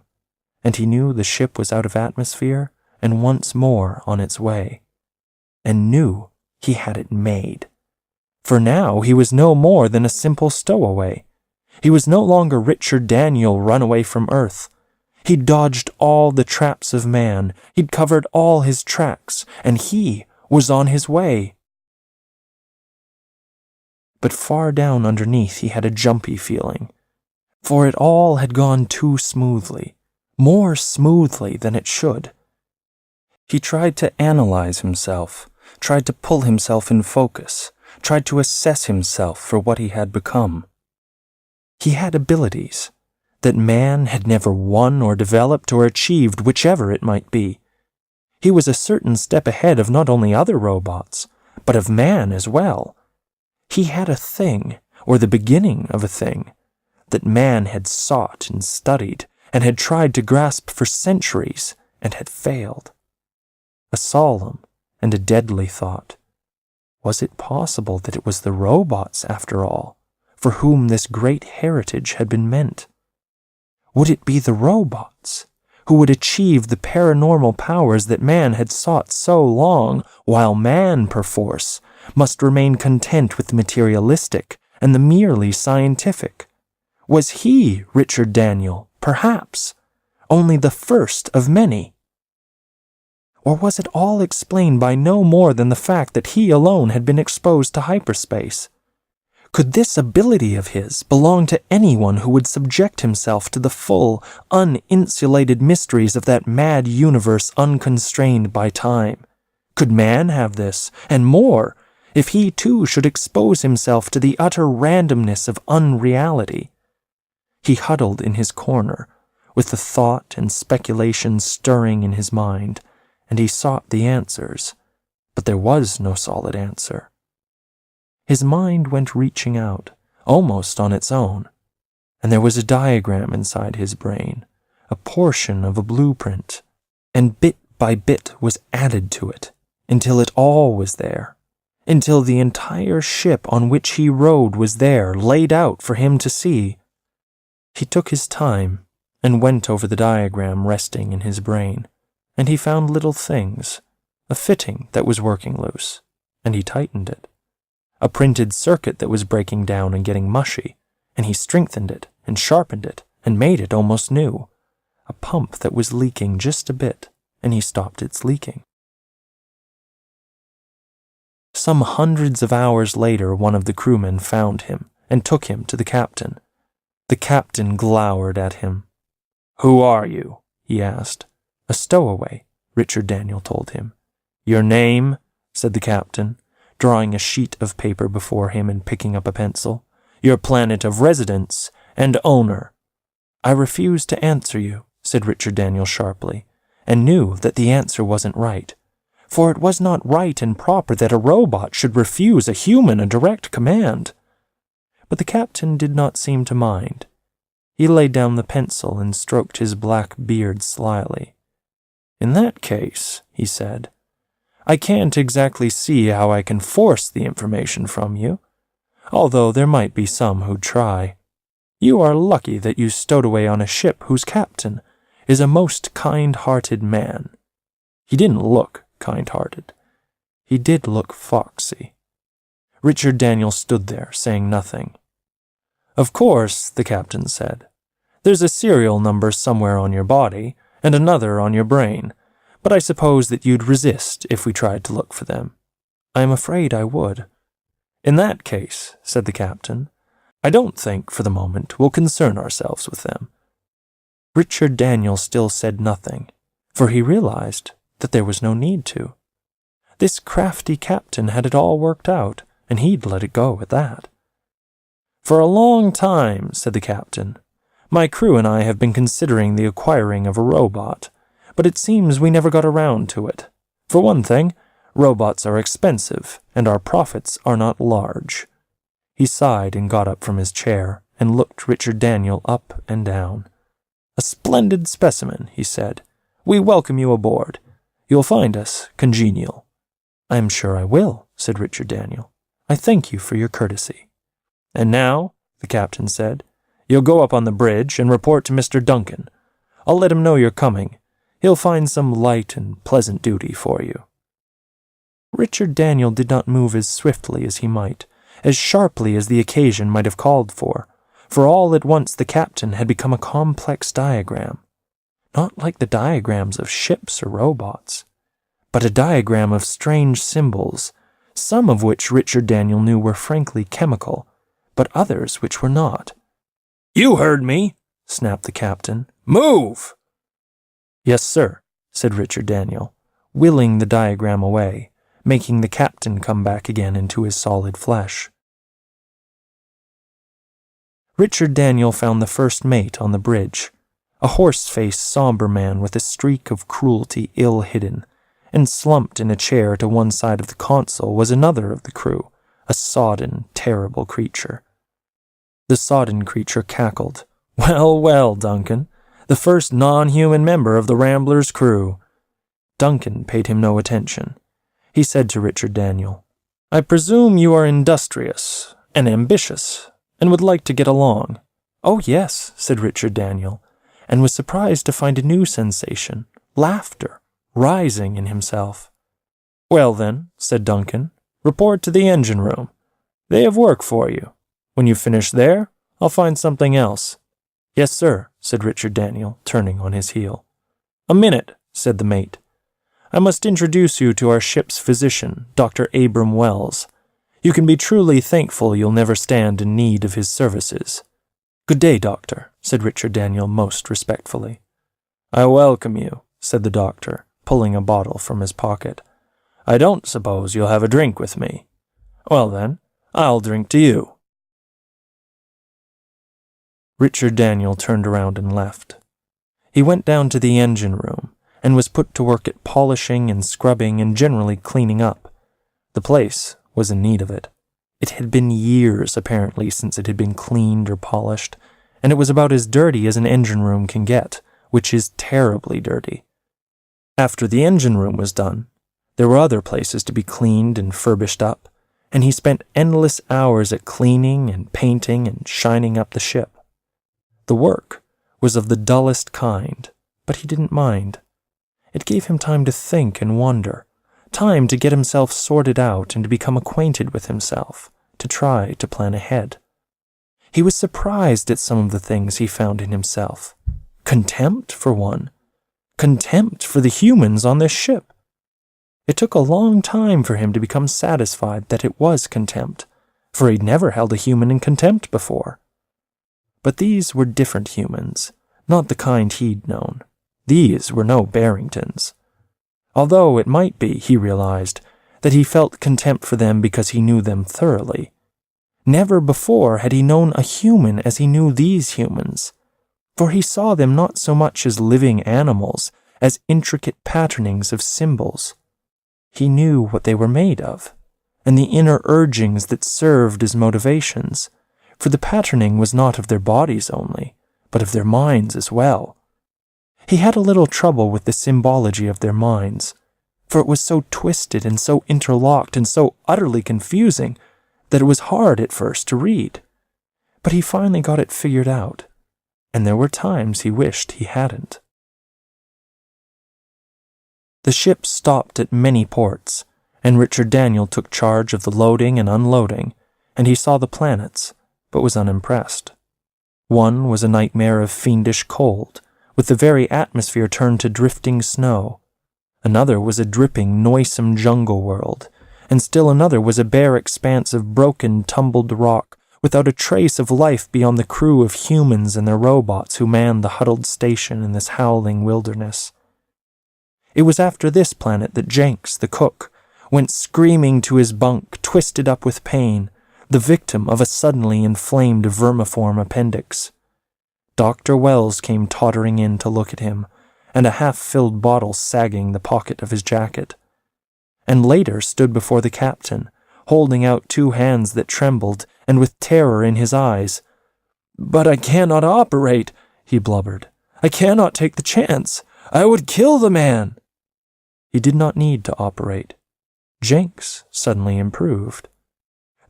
[SPEAKER 1] and he knew the ship was out of atmosphere and once more on its way, and knew he had it made. For now he was no more than a simple stowaway. He was no longer Richard Daniel run away from Earth. He'd dodged all the traps of man, he'd covered all his tracks, and he was on his way. But far down underneath he had a jumpy feeling, for it all had gone too smoothly, more smoothly than it should. He tried to analyze himself, tried to pull himself in focus, tried to assess himself for what he had become. He had abilities that man had never won or developed or achieved, whichever it might be. He was a certain step ahead of not only other robots, but of man as well. He had a thing, or the beginning of a thing, that man had sought and studied, and had tried to grasp for centuries, and had failed. A solemn and a deadly thought. Was it possible that it was the robots, after all, for whom this great heritage had been meant? Would it be the robots who would achieve the paranormal powers that man had sought so long, while man, perforce, must remain content with the materialistic and the merely scientific? Was he, Richard Daniel, perhaps, only the first of many? Or was it all explained by no more than the fact that he alone had been exposed to hyperspace? Could this ability of his belong to anyone who would subject himself to the full, uninsulated mysteries of that mad universe unconstrained by time? Could man have this, and more, if he too should expose himself to the utter randomness of unreality? He huddled in his corner, with the thought and speculation stirring in his mind, and he sought the answers, but there was no solid answer. His mind went reaching out, almost on its own, and there was a diagram inside his brain, a portion of a blueprint, and bit by bit was added to it, until it all was there, until the entire ship on which he rode was there, laid out for him to see. He took his time and went over the diagram resting in his brain, and he found little things, a fitting that was working loose, and he tightened it. A printed circuit that was breaking down and getting mushy, and he strengthened it and sharpened it and made it almost new. A pump that was leaking just a bit, and he stopped its leaking. Some hundreds of hours later, one of the crewmen found him and took him to the captain. The captain glowered at him. "Who are you?" he asked. "A stowaway," Richard Daniel told him. "Your name?" said the captain, drawing a sheet of paper before him and picking up a pencil. "Your planet of residence and owner." "I refuse to answer you," said Richard Daniel sharply, and knew that the answer wasn't right, for it was not right and proper that a robot should refuse a human a direct command. But the captain did not seem to mind. He laid down the pencil and stroked his black beard slyly. "In that case," he said, "I can't exactly see how I can force the information from you, although there might be some who'd try. You are lucky that you stowed away on a ship whose captain is a most kind-hearted man." He didn't look kind-hearted. He did look foxy. Richard Daniel stood there, saying nothing. "Of course," the captain said, "there's a serial number somewhere on your body, and another on your brain, but I suppose that you'd resist if we tried to look for them." "I am afraid I would." "In that case," said the captain, "I don't think, for the moment, we'll concern ourselves with them." Richard Daniel still said nothing, for he realized that there was no need to. This crafty captain had it all worked out, and he'd let it go at that. "For a long time," said the captain, "my crew and I have been considering the acquiring of a robot, but it seems we never got around to it. For one thing, robots are expensive, and our profits are not large." He sighed and got up from his chair and looked Richard Daniel up and down. "A splendid specimen," he said. "We welcome you aboard. You'll find us congenial." "I am sure I will," said Richard Daniel. "I thank you for your courtesy." "And now," the captain said, "you'll go up on the bridge and report to Mr. Duncan. I'll let him know you're coming. He'll find some light and pleasant duty for you." Richard Daniel did not move as swiftly as he might, as sharply as the occasion might have called for all at once the captain had become a complex diagram. Not like the diagrams of ships or robots, but a diagram of strange symbols, some of which Richard Daniel knew were frankly chemical, but others which were not. "You heard me," snapped the captain. "Move!" "Yes, sir," said Richard Daniel, willing the diagram away, making the captain come back again into his solid flesh. Richard Daniel found the first mate on the bridge, a horse-faced, somber man with a streak of cruelty ill hidden, and slumped in a chair to one side of the console was another of the crew, a sodden, terrible creature. The sodden creature cackled. "Well, well, Duncan, the first non-human member of the Rambler's crew." Duncan paid him no attention. He said to Richard Daniel, "I presume you are industrious and ambitious, and would like to get along." "Oh, yes," said Richard Daniel, and was surprised to find a new sensation, laughter, rising in himself. "Well then," said Duncan, "report to the engine room. They have work for you. When you've finished there, I'll find something else." "Yes, sir," said Richard Daniel, turning on his heel. "A minute," said the mate. "I must introduce you to our ship's physician, Dr. Abram Wells. You can be truly thankful you'll never stand in need of his services." "Good day, doctor," said Richard Daniel most respectfully. "I welcome you," said the doctor, pulling a bottle from his pocket. "I don't suppose you'll have a drink with me. Well then, I'll drink to you." Richard Daniel turned around and left. He went down to the engine room and was put to work at polishing and scrubbing and generally cleaning up. The place was in need of it. It had been years, apparently, since it had been cleaned or polished, and it was about as dirty as an engine room can get, which is terribly dirty. After the engine room was done, there were other places to be cleaned and furbished up, and he spent endless hours at cleaning and painting and shining up the ship. The work was of the dullest kind, but he didn't mind. It gave him time to think and wonder, time to get himself sorted out and to become acquainted with himself, to try to plan ahead. He was surprised at some of the things he found in himself. Contempt, for one. Contempt for the humans on this ship. It took a long time for him to become satisfied that it was contempt, for he'd never held a human in contempt before. But these were different humans, not the kind he'd known. These were no Barringtons. Although it might be, he realized, that he felt contempt for them because he knew them thoroughly. Never before had he known a human as he knew these humans, for he saw them not so much as living animals, as intricate patternings of symbols. He knew what they were made of, and the inner urgings that served as motivations, for the patterning was not of their bodies only, but of their minds as well. He had a little trouble with the symbology of their minds, for it was so twisted and so interlocked and so utterly confusing that it was hard at first to read. But he finally got it figured out, and there were times he wished he hadn't. The ship stopped at many ports, and Richard Daniel took charge of the loading and unloading, and he saw the planets, but was unimpressed. One was a nightmare of fiendish cold, with the very atmosphere turned to drifting snow. Another was a dripping, noisome jungle world, and still another was a bare expanse of broken, tumbled rock, without a trace of life beyond the crew of humans and their robots who manned the huddled station in this howling wilderness. It was after this planet that Jenks, the cook, went screaming to his bunk, twisted up with pain, the victim of a suddenly inflamed vermiform appendix. Dr. Wells came tottering in to look at him, and a half-filled bottle sagging the pocket of his jacket, and later stood before the captain, holding out 2 hands that trembled, and with terror in his eyes. "But I cannot operate," he blubbered. "I cannot take the chance. I would kill the man." He did not need to operate. Jenks suddenly improved.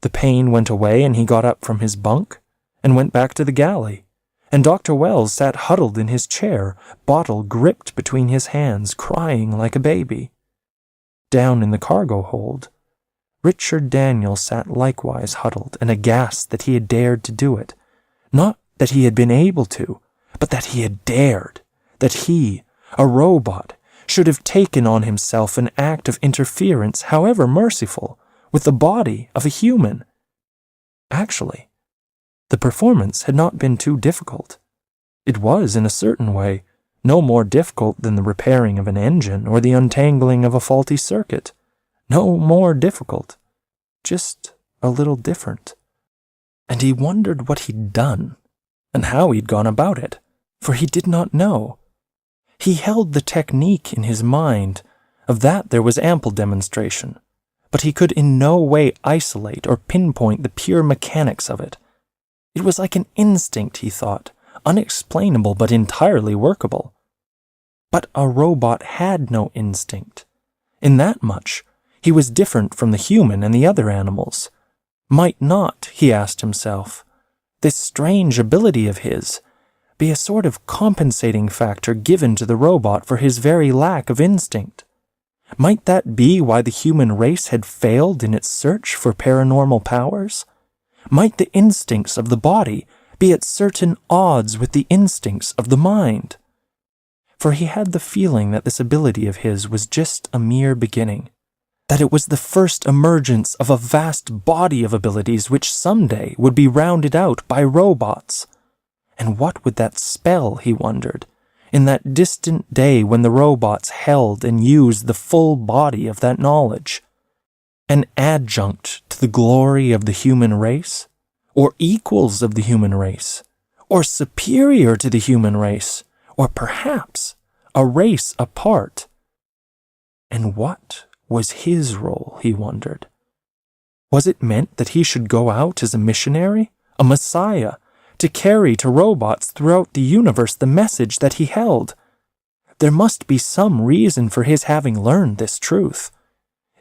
[SPEAKER 1] The pain went away, and he got up from his bunk and went back to the galley, and Dr. Wells sat huddled in his chair, bottle gripped between his hands, crying like a baby. Down in the cargo hold, Richard Daniel sat likewise huddled and aghast that he had dared to do it. Not that he had been able to, but that he had dared, that he, a robot, should have taken on himself an act of interference, however merciful, with the body of a human. Actually, the performance had not been too difficult. It was, in a certain way, no more difficult than the repairing of an engine or the untangling of a faulty circuit. No more difficult, just a little different. And he wondered what he'd done, and how he'd gone about it, for he did not know. He held the technique in his mind, of that there was ample demonstration, but he could in no way isolate or pinpoint the pure mechanics of it. It was like an instinct, he thought, unexplainable but entirely workable. But a robot had no instinct. In that much, he was different from the human and the other animals. Might not, he asked himself, this strange ability of his be a sort of compensating factor given to the robot for his very lack of instinct? Might that be why the human race had failed in its search for paranormal powers? Might the instincts of the body be at certain odds with the instincts of the mind? For he had the feeling that this ability of his was just a mere beginning, that it was the first emergence of a vast body of abilities which someday would be rounded out by robots. And what would that spell, he wondered, in that distant day when the robots held and used the full body of that knowledge? An adjunct to the glory of the human race? Or equals of the human race? Or superior to the human race? Or perhaps a race apart? And what was his role, he wondered? Was it meant that he should go out as a missionary, a messiah, to carry to robots throughout the universe the message that he held? There must be some reason for his having learned this truth.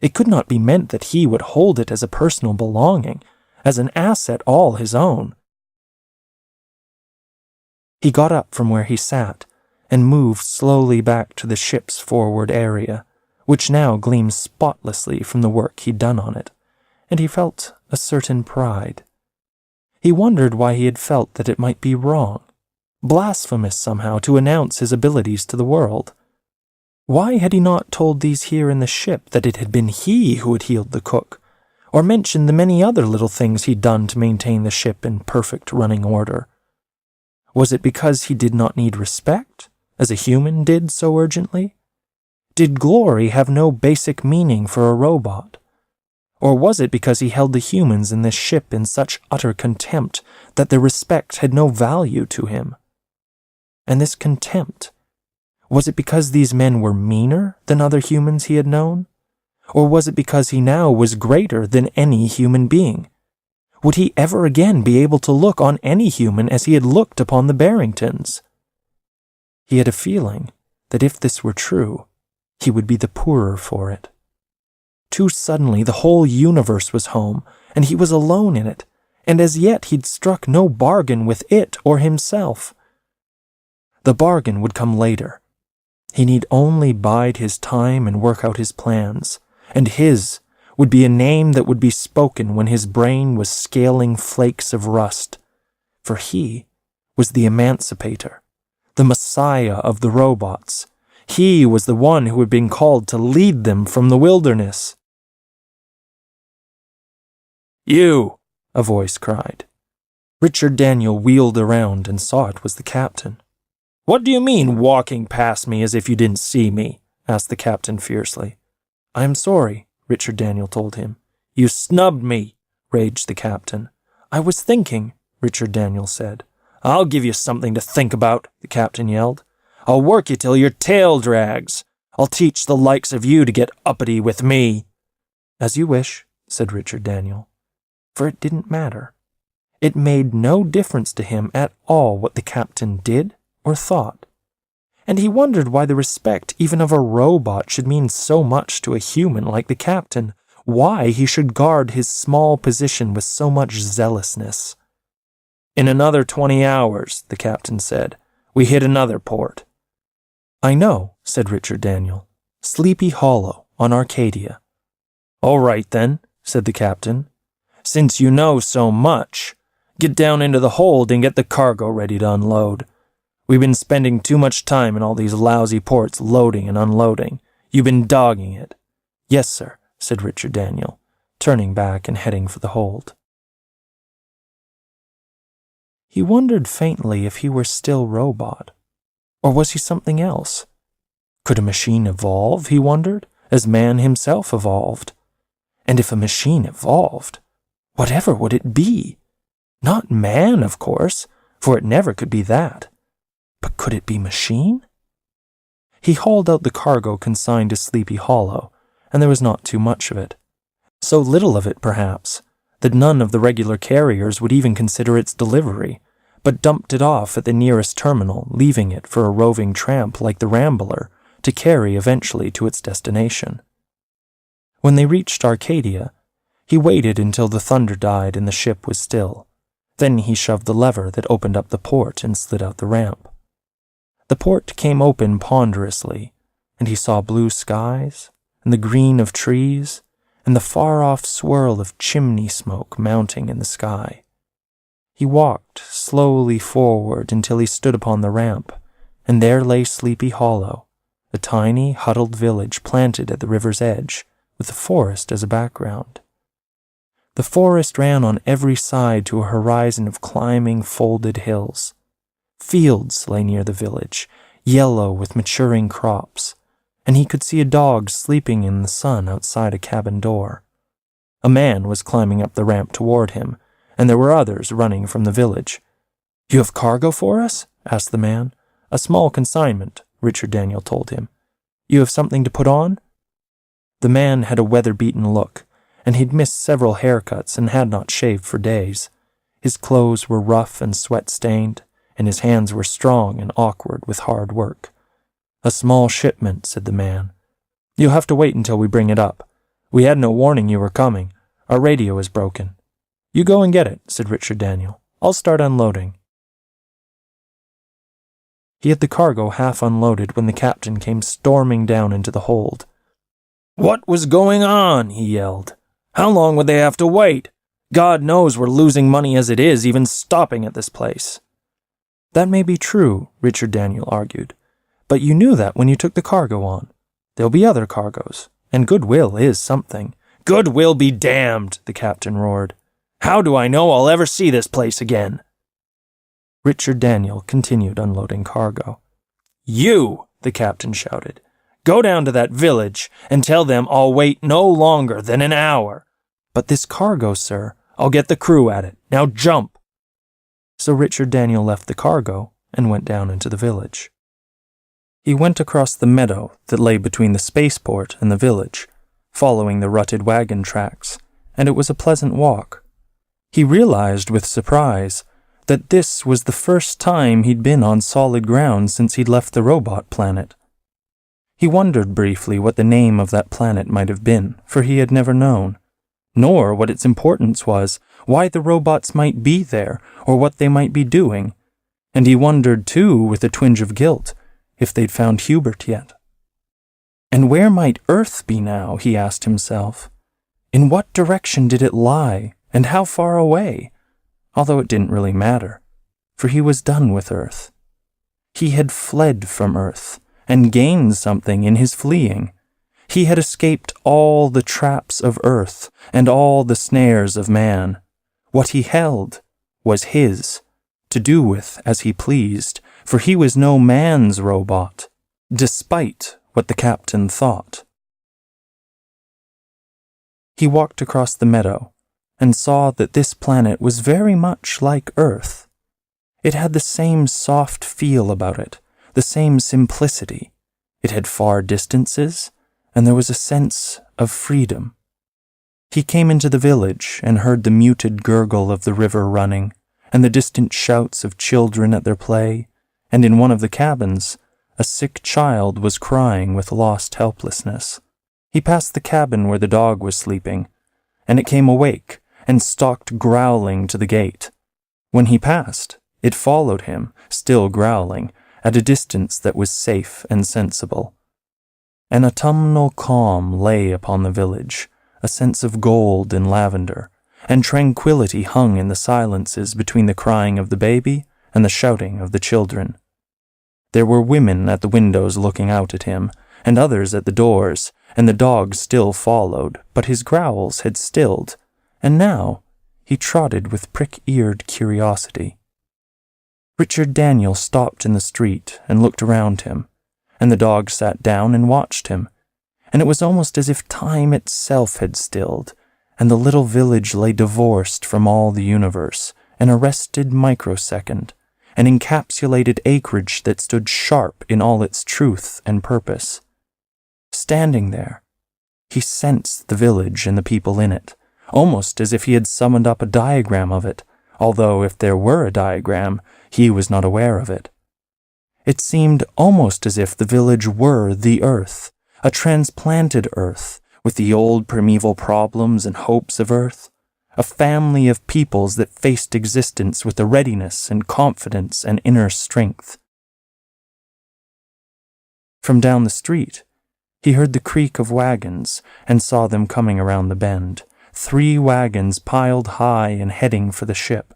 [SPEAKER 1] It could not be meant that he would hold it as a personal belonging, as an asset all his own. He got up from where he sat and moved slowly back to the ship's forward area, which now gleamed spotlessly from the work he'd done on it, and he felt a certain pride. He wondered why he had felt that it might be wrong, blasphemous somehow, to announce his abilities to the world. Why had he not told these here in the ship that it had been he who had healed the cook, or mentioned the many other little things he'd done to maintain the ship in perfect running order? Was it because he did not need respect, as a human did so urgently? Did glory have no basic meaning for a robot? Or was it because he held the humans in this ship in such utter contempt that their respect had no value to him? And this contempt, was it because these men were meaner than other humans he had known? Or was it because he now was greater than any human being? Would he ever again be able to look on any human as he had looked upon the Barringtons? He had a feeling that if this were true, he would be the poorer for it. Too suddenly the whole universe was home, and he was alone in it, and as yet he'd struck no bargain with it or himself. The bargain would come later. He need only bide his time and work out his plans, and his would be a name that would be spoken when his brain was scaling flakes of rust, for he was the emancipator, the messiah of the robots. He was the one who had been called to lead them from the wilderness. "You!" a voice cried. Richard Daniel wheeled around and saw it was the captain. "What do you mean, walking past me as if you didn't see me?" asked the captain fiercely. "I'm sorry," Richard Daniel told him. "You snubbed me," raged the captain. "I was thinking," Richard Daniel said. "I'll give you something to think about," the captain yelled. I'll work you till your tail drags. I'll teach the likes of you to get uppity with me." "As you wish," said Richard Daniel, for it didn't matter. It made no difference to him at all what the captain did or thought. And he wondered why the respect even of a robot should mean so much to a human like the captain, why he should guard his small position with so much zealousness. "In another 20 hours, the captain said, "we hit another port." "I know," said Richard Daniel. "Sleepy Hollow, on Arcadia." "All right, then," said the captain. "Since you know so much, get down into the hold and get the cargo ready to unload. We've been spending too much time in all these lousy ports loading and unloading. You've been dogging it." "Yes, sir," said Richard Daniel, turning back and heading for the hold. He wondered faintly if he were still robot, or was he something else? Could a machine evolve, he wondered, as man himself evolved? And if a machine evolved, whatever would it be? Not man, of course, for it never could be that. But could it be machine? He hauled out the cargo consigned to Sleepy Hollow, and there was not too much of it. So little of it, perhaps, that none of the regular carriers would even consider its delivery, but dumped it off at the nearest terminal, leaving it for a roving tramp like the Rambler to carry eventually to its destination. When they reached Arcadia, he waited until the thunder died and the ship was still. Then he shoved the lever that opened up the port and slid out the ramp. The port came open ponderously, and he saw blue skies, and the green of trees, and the far-off swirl of chimney smoke mounting in the sky. He walked slowly forward until he stood upon the ramp, and there lay Sleepy Hollow, a tiny, huddled village planted at the river's edge, with the forest as a background. The forest ran on every side to a horizon of climbing, folded hills. Fields lay near the village, yellow with maturing crops, and he could see a dog sleeping in the sun outside a cabin door. A man was climbing up the ramp toward him, and there were others running from the village. "You have cargo for us?" asked the man. "A small consignment," Richard Daniel told him. "You have something to put on?" The man had a weather-beaten look, and he'd missed several haircuts and had not shaved for days. His clothes were rough and sweat-stained, and his hands were strong and awkward with hard work. "A small shipment," said the man. "You'll have to wait until we bring it up. We had no warning you were coming. Our radio is broken." "You go and get it," said Richard Daniel. "I'll start unloading." He had the cargo half unloaded when the captain came storming down into the hold. "What was going on?" he yelled. "How long would they have to wait? God knows we're losing money as it is, even stopping at this place." "That may be true," Richard Daniel argued, "but you knew that when you took the cargo on. There'll be other cargoes, and goodwill is something." "Goodwill be damned," the captain roared. "How do I know I'll ever see this place again?" Richard Daniel continued unloading cargo. "You," the captain shouted, "go down to that village and tell them I'll wait no longer than an hour." "But this cargo, sir." "I'll get the crew at it. Now jump." So Richard Daniel left the cargo and went down into the village. He went across the meadow that lay between the spaceport and the village, following the rutted wagon tracks, and it was a pleasant walk. He realized with surprise that this was the first time he'd been on solid ground since he'd left the robot planet. He wondered briefly what the name of that planet might have been, for he had never known, nor what its importance was, why the robots might be there, or what they might be doing, and he wondered too, with a twinge of guilt, if they'd found Hubert yet. And where might Earth be now, he asked himself. In what direction did it lie, and how far away? Although it didn't really matter, for he was done with Earth. He had fled from Earth, and gained something in his fleeing. He had escaped all the traps of Earth, and all the snares of man. What he held was his, to do with as he pleased, for he was no man's robot, despite what the captain thought. He walked across the meadow, and saw that this planet was very much like Earth. It had the same soft feel about it, the same simplicity. It had far distances, and there was a sense of freedom. He came into the village and heard the muted gurgle of the river running, and the distant shouts of children at their play, and in one of the cabins, a sick child was crying with lost helplessness. He passed the cabin where the dog was sleeping, and it came awake and stalked growling to the gate. When he passed, it followed him, still growling, at a distance that was safe and sensible. An autumnal calm lay upon the village, a sense of gold and lavender, and tranquility hung in the silences between the crying of the baby and the shouting of the children. There were women at the windows looking out at him, and others at the doors, and the dog still followed, but his growls had stilled, and now he trotted with prick-eared curiosity. Richard Daniel stopped in the street and looked around him, and the dog sat down and watched him, and it was almost as if time itself had stilled, and the little village lay divorced from all the universe, an arrested microsecond, an encapsulated acreage that stood sharp in all its truth and purpose. Standing there, he sensed the village and the people in it, almost as if he had summoned up a diagram of it, although if there were a diagram, he was not aware of it. It seemed almost as if the village were the earth, a transplanted earth, with the old primeval problems and hopes of earth, a family of peoples that faced existence with a readiness and confidence and inner strength. From down the street, he heard the creak of wagons and saw them coming around the bend, 3 wagons piled high and heading for the ship.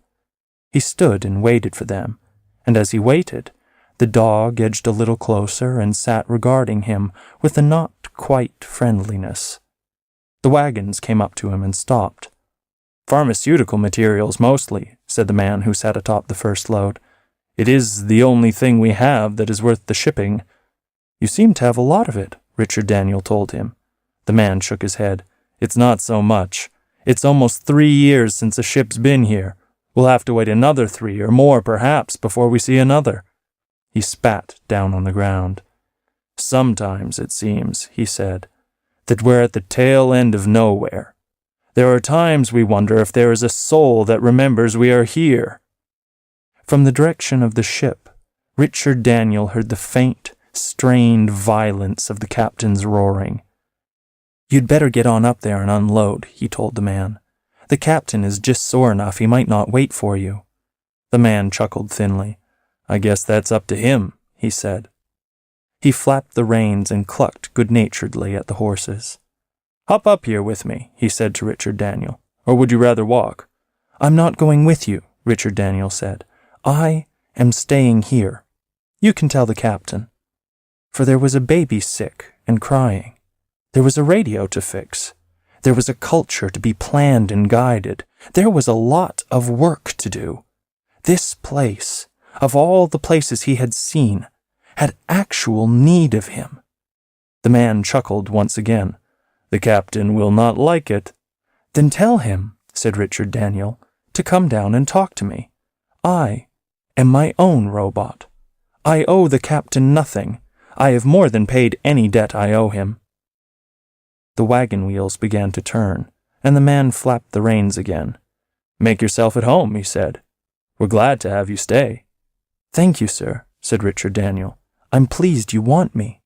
[SPEAKER 1] He stood and waited for them, and as he waited, the dog edged a little closer and sat regarding him with a not quite friendliness. The wagons came up to him and stopped. "Pharmaceutical materials, mostly," said the man who sat atop the first load. "It is the only thing we have that is worth the shipping." "You seem to have a lot of it," Richard Daniel told him. The man shook his head. "It's not so much. It's almost 3 years since a ship's been here. We'll have to wait another 3 or more, perhaps, before we see another." He spat down on the ground. "Sometimes it seems," he said, "that we're at the tail end of nowhere. There are times we wonder if there is a soul that remembers we are here." From the direction of the ship, Richard Daniel heard the faint, strained violence of the captain's roaring. "You'd better get on up there and unload," he told the man. "The captain is just sore enough he might not wait for you." The man chuckled thinly. "I guess that's up to him," he said. He flapped the reins and clucked good-naturedly at the horses. "Hop up here with me," he said to Richard Daniel. "Or would you rather walk?" "I'm not going with you," Richard Daniel said. "I am staying here. You can tell the captain." For there was a baby sick and crying. There was a radio to fix. There was a culture to be planned and guided. There was a lot of work to do. This place, of all the places he had seen, had actual need of him. The man chuckled once again. "The captain will not like it." "Then tell him," said Richard Daniel, "to come down and talk to me. I am my own robot. I owe the captain nothing. I have more than paid any debt I owe him." The wagon wheels began to turn, and the man flapped the reins again. "Make yourself at home," he said. "We're glad to have you stay." "Thank you, sir," said Richard Daniel. "I'm pleased you want me."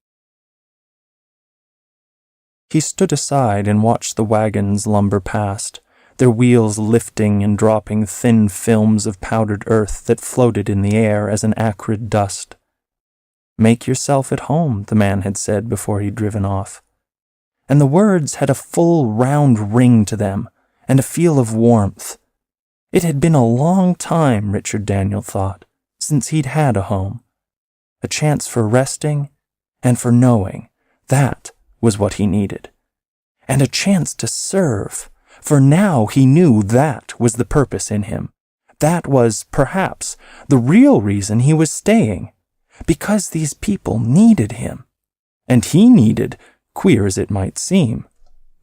[SPEAKER 1] He stood aside and watched the wagons lumber past, their wheels lifting and dropping thin films of powdered earth that floated in the air as an acrid dust. "Make yourself at home," the man had said before he'd driven off. And the words had a full round ring to them, and a feel of warmth. It had been a long time, Richard Daniel thought, since he'd had a home. A chance for resting and for knowing. That was what he needed. And a chance to serve, for now he knew that was the purpose in him. That was, perhaps, the real reason he was staying, because these people needed him. And he needed, queer as it might seem,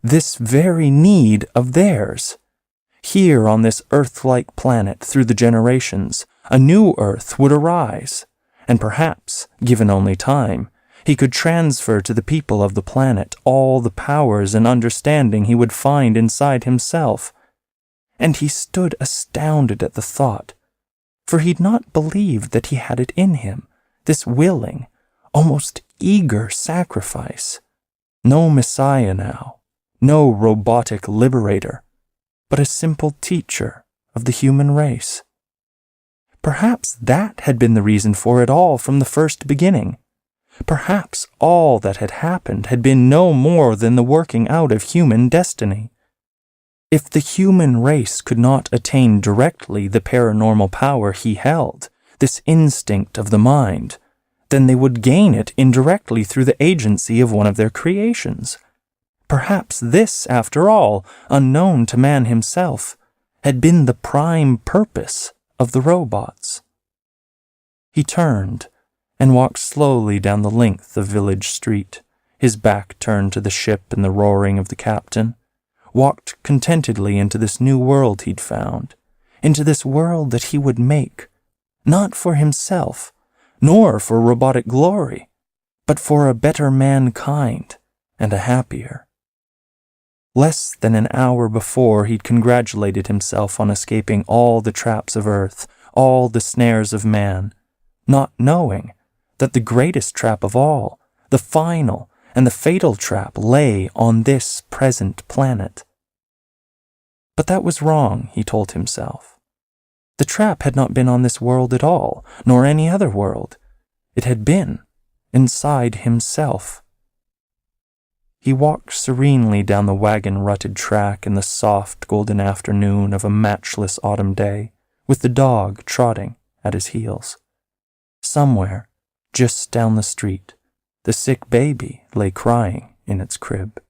[SPEAKER 1] this very need of theirs. Here on this Earth-like planet through the generations, a new Earth would arise, and perhaps, given only time, he could transfer to the people of the planet all the powers and understanding he would find inside himself. And he stood astounded at the thought, for he'd not believed that he had it in him, this willing, almost eager sacrifice. No Messiah now, no robotic liberator, but a simple teacher of the human race. Perhaps that had been the reason for it all from the first beginning. Perhaps all that had happened had been no more than the working out of human destiny. If the human race could not attain directly the paranormal power he held, this instinct of the mind, then they would gain it indirectly through the agency of one of their creations. Perhaps this, after all, unknown to man himself, had been the prime purpose of the robots. He turned and walked slowly down the length of Village Street, his back turned to the ship and the roaring of the captain, walked contentedly into this new world he'd found, into this world that he would make, not for himself, nor for robotic glory, but for a better mankind and a happier. Less than an hour before, he'd congratulated himself on escaping all the traps of earth, all the snares of man, not knowing that the greatest trap of all, the final and the fatal trap, lay on this present planet. But that was wrong, he told himself. The trap had not been on this world at all, nor any other world. It had been inside himself. He walked serenely down the wagon-rutted track in the soft golden afternoon of a matchless autumn day, with the dog trotting at his heels. Somewhere, just down the street, the sick baby lay crying in its crib.